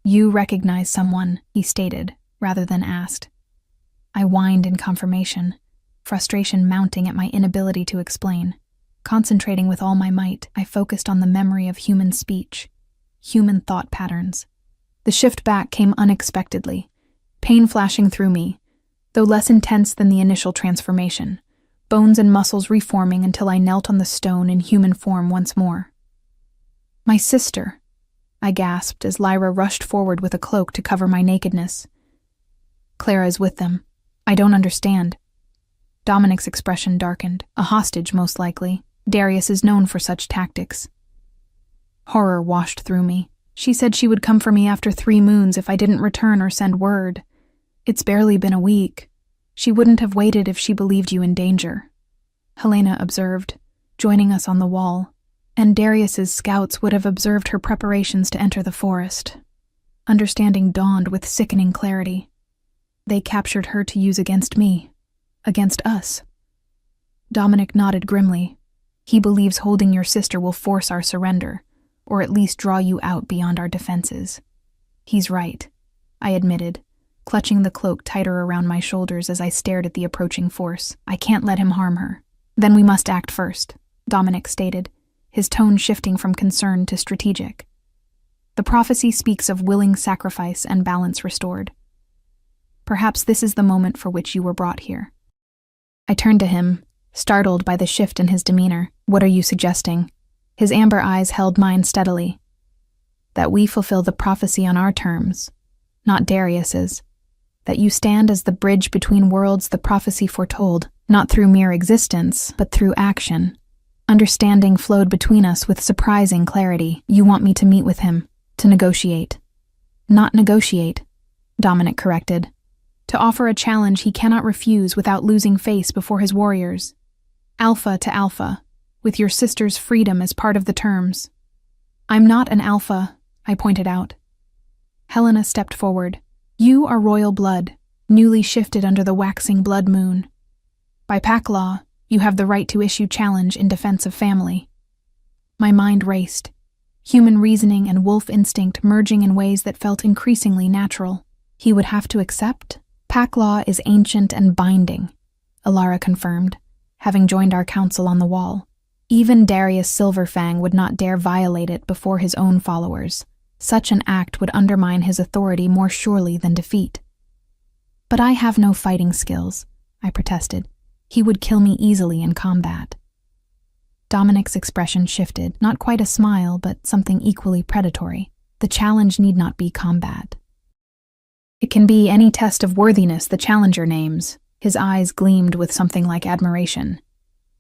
"You recognize someone," he stated, rather than asked. I whined in confirmation, frustration mounting at my inability to explain. Concentrating with all my might, I focused on the memory of human speech, human thought patterns. The shift back came unexpectedly, pain flashing through me, though less intense than the initial transformation, bones and muscles reforming until I knelt on the stone in human form once more. "My sister," I gasped as Lyra rushed forward with a cloak to cover my nakedness. "Clara is with them. I don't understand." Dominic's expression darkened. "A hostage, most likely. Darius is known for such tactics." Horror washed through me. "She said she would come for me after 3 moons if I didn't return or send word. It's barely been a week. She wouldn't have waited if she believed you in danger," Helena observed, joining us on the wall, and Darius's scouts would have observed her preparations to enter the forest. Understanding dawned with sickening clarity. They captured her to use against me, against us. Dominic nodded grimly. "He believes holding your sister will force our surrender, or at least draw you out beyond our defenses." "He's right," I admitted, clutching the cloak tighter around my shoulders as I stared at the approaching force. "I can't let him harm her." "Then we must act first," Dominic stated, his tone shifting from concern to strategic. "The prophecy speaks of willing sacrifice and balance restored. Perhaps this is the moment for which you were brought here." I turned to him, startled by the shift in his demeanor. "What are you suggesting?" His amber eyes held mine steadily. "That we fulfill the prophecy on our terms, not Darius's. That you stand as the bridge between worlds the prophecy foretold, not through mere existence, but through action." Understanding flowed between us with surprising clarity. "You want me to meet with him, to negotiate." "Not negotiate," Dominic corrected. "To offer a challenge he cannot refuse without losing face before his warriors. Alpha to alpha, with your sister's freedom as part of the terms." "I'm not an alpha," I pointed out. Helena stepped forward. "You are royal blood, newly shifted under the waxing blood moon. By pack law, you have the right to issue challenge in defense of family." My mind raced, human reasoning and wolf instinct merging in ways that felt increasingly natural. "He would have to accept?" "Pack law is ancient and binding," Alara confirmed, having joined our council on the wall. "Even Darius Silverfang would not dare violate it before his own followers. Such an act would undermine his authority more surely than defeat." "But I have no fighting skills," I protested. "He would kill me easily in combat." Dominic's expression shifted, not quite a smile, but something equally predatory. "The challenge need not be combat. It can be any test of worthiness the challenger names." His eyes gleamed with something like admiration.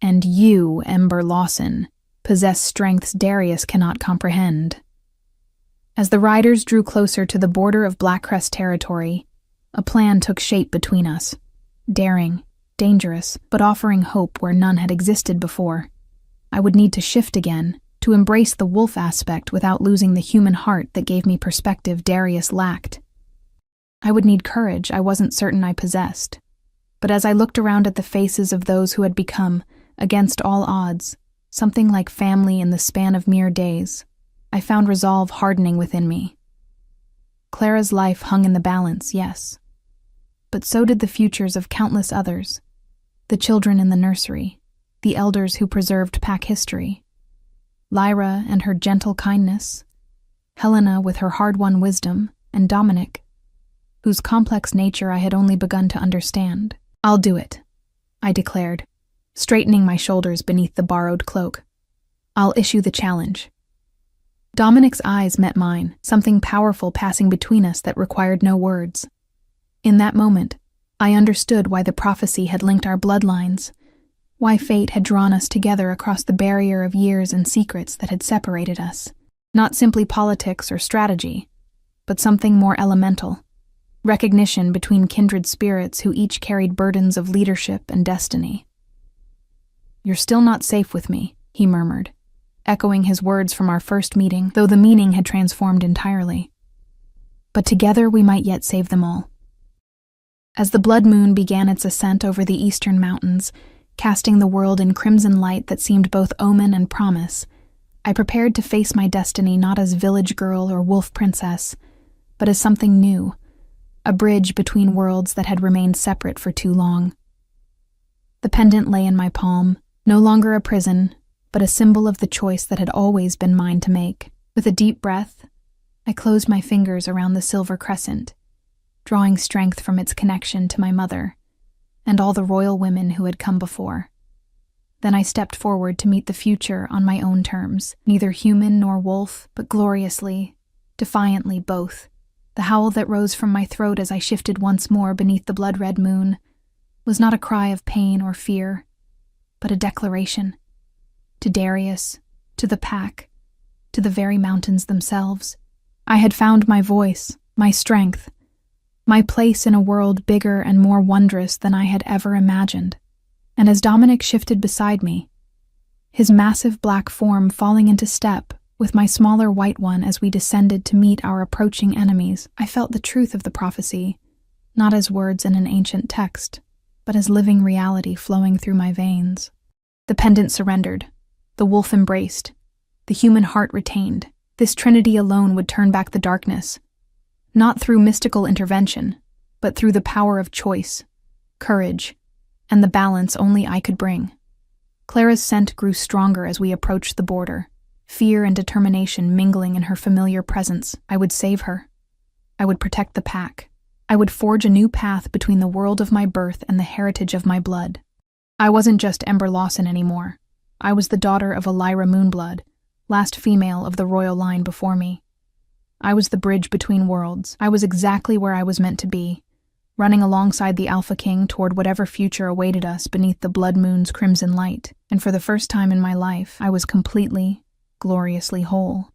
"And you, Ember Lawson, possess strengths Darius cannot comprehend." As the riders drew closer to the border of Blackcrest territory, a plan took shape between us. Daring, dangerous, but offering hope where none had existed before. I would need to shift again, to embrace the wolf aspect without losing the human heart that gave me perspective Darius lacked. I would need courage I wasn't certain I possessed. But as I looked around at the faces of those who had become, against all odds, something like family in the span of mere days, I found resolve hardening within me. Clara's life hung in the balance, yes. But so did the futures of countless others. The children in the nursery, the elders who preserved pack history, Lyra and her gentle kindness, Helena with her hard-won wisdom, and Dominic, whose complex nature I had only begun to understand. "I'll do it," I declared, straightening my shoulders beneath the borrowed cloak. "I'll issue the challenge." Dominic's eyes met mine, something powerful passing between us that required no words. In that moment, I understood why the prophecy had linked our bloodlines, why fate had drawn us together across the barrier of years and secrets that had separated us. Not simply politics or strategy, but something more elemental. Recognition between kindred spirits who each carried burdens of leadership and destiny. "You're still not safe with me," he murmured, echoing his words from our first meeting, though the meaning had transformed entirely. "But together we might yet save them all." As the blood moon began its ascent over the eastern mountains, casting the world in crimson light that seemed both omen and promise, I prepared to face my destiny not as village girl or wolf princess, but as something new, a bridge between worlds that had remained separate for too long. The pendant lay in my palm, no longer a prison, but a symbol of the choice that had always been mine to make. With a deep breath, I closed my fingers around the silver crescent, drawing strength from its connection to my mother and all the royal women who had come before. Then I stepped forward to meet the future on my own terms, neither human nor wolf, but gloriously, defiantly both. The howl that rose from my throat as I shifted once more beneath the blood-red moon was not a cry of pain or fear, but a declaration. To Darius, to the pack, to the very mountains themselves. I had found my voice, my strength, my place in a world bigger and more wondrous than I had ever imagined. And as Dominic shifted beside me, his massive black form falling into step with my smaller white one as we descended to meet our approaching enemies, I felt the truth of the prophecy, not as words in an ancient text, but as living reality flowing through my veins. The pendant surrendered, the wolf embraced, the human heart retained. This trinity alone would turn back the darkness, not through mystical intervention, but through the power of choice, courage, and the balance only I could bring. Clara's scent grew stronger as we approached the border, fear and determination mingling in her familiar presence. I would save her. I would protect the pack. I would forge a new path between the world of my birth and the heritage of my blood. I wasn't just Ember Lawson anymore. I was the daughter of Elira Moonblood, last female of the royal line before me. I was the bridge between worlds. I was exactly where I was meant to be, running alongside the Alpha King toward whatever future awaited us beneath the blood moon's crimson light. And for the first time in my life, I was completely, gloriously whole.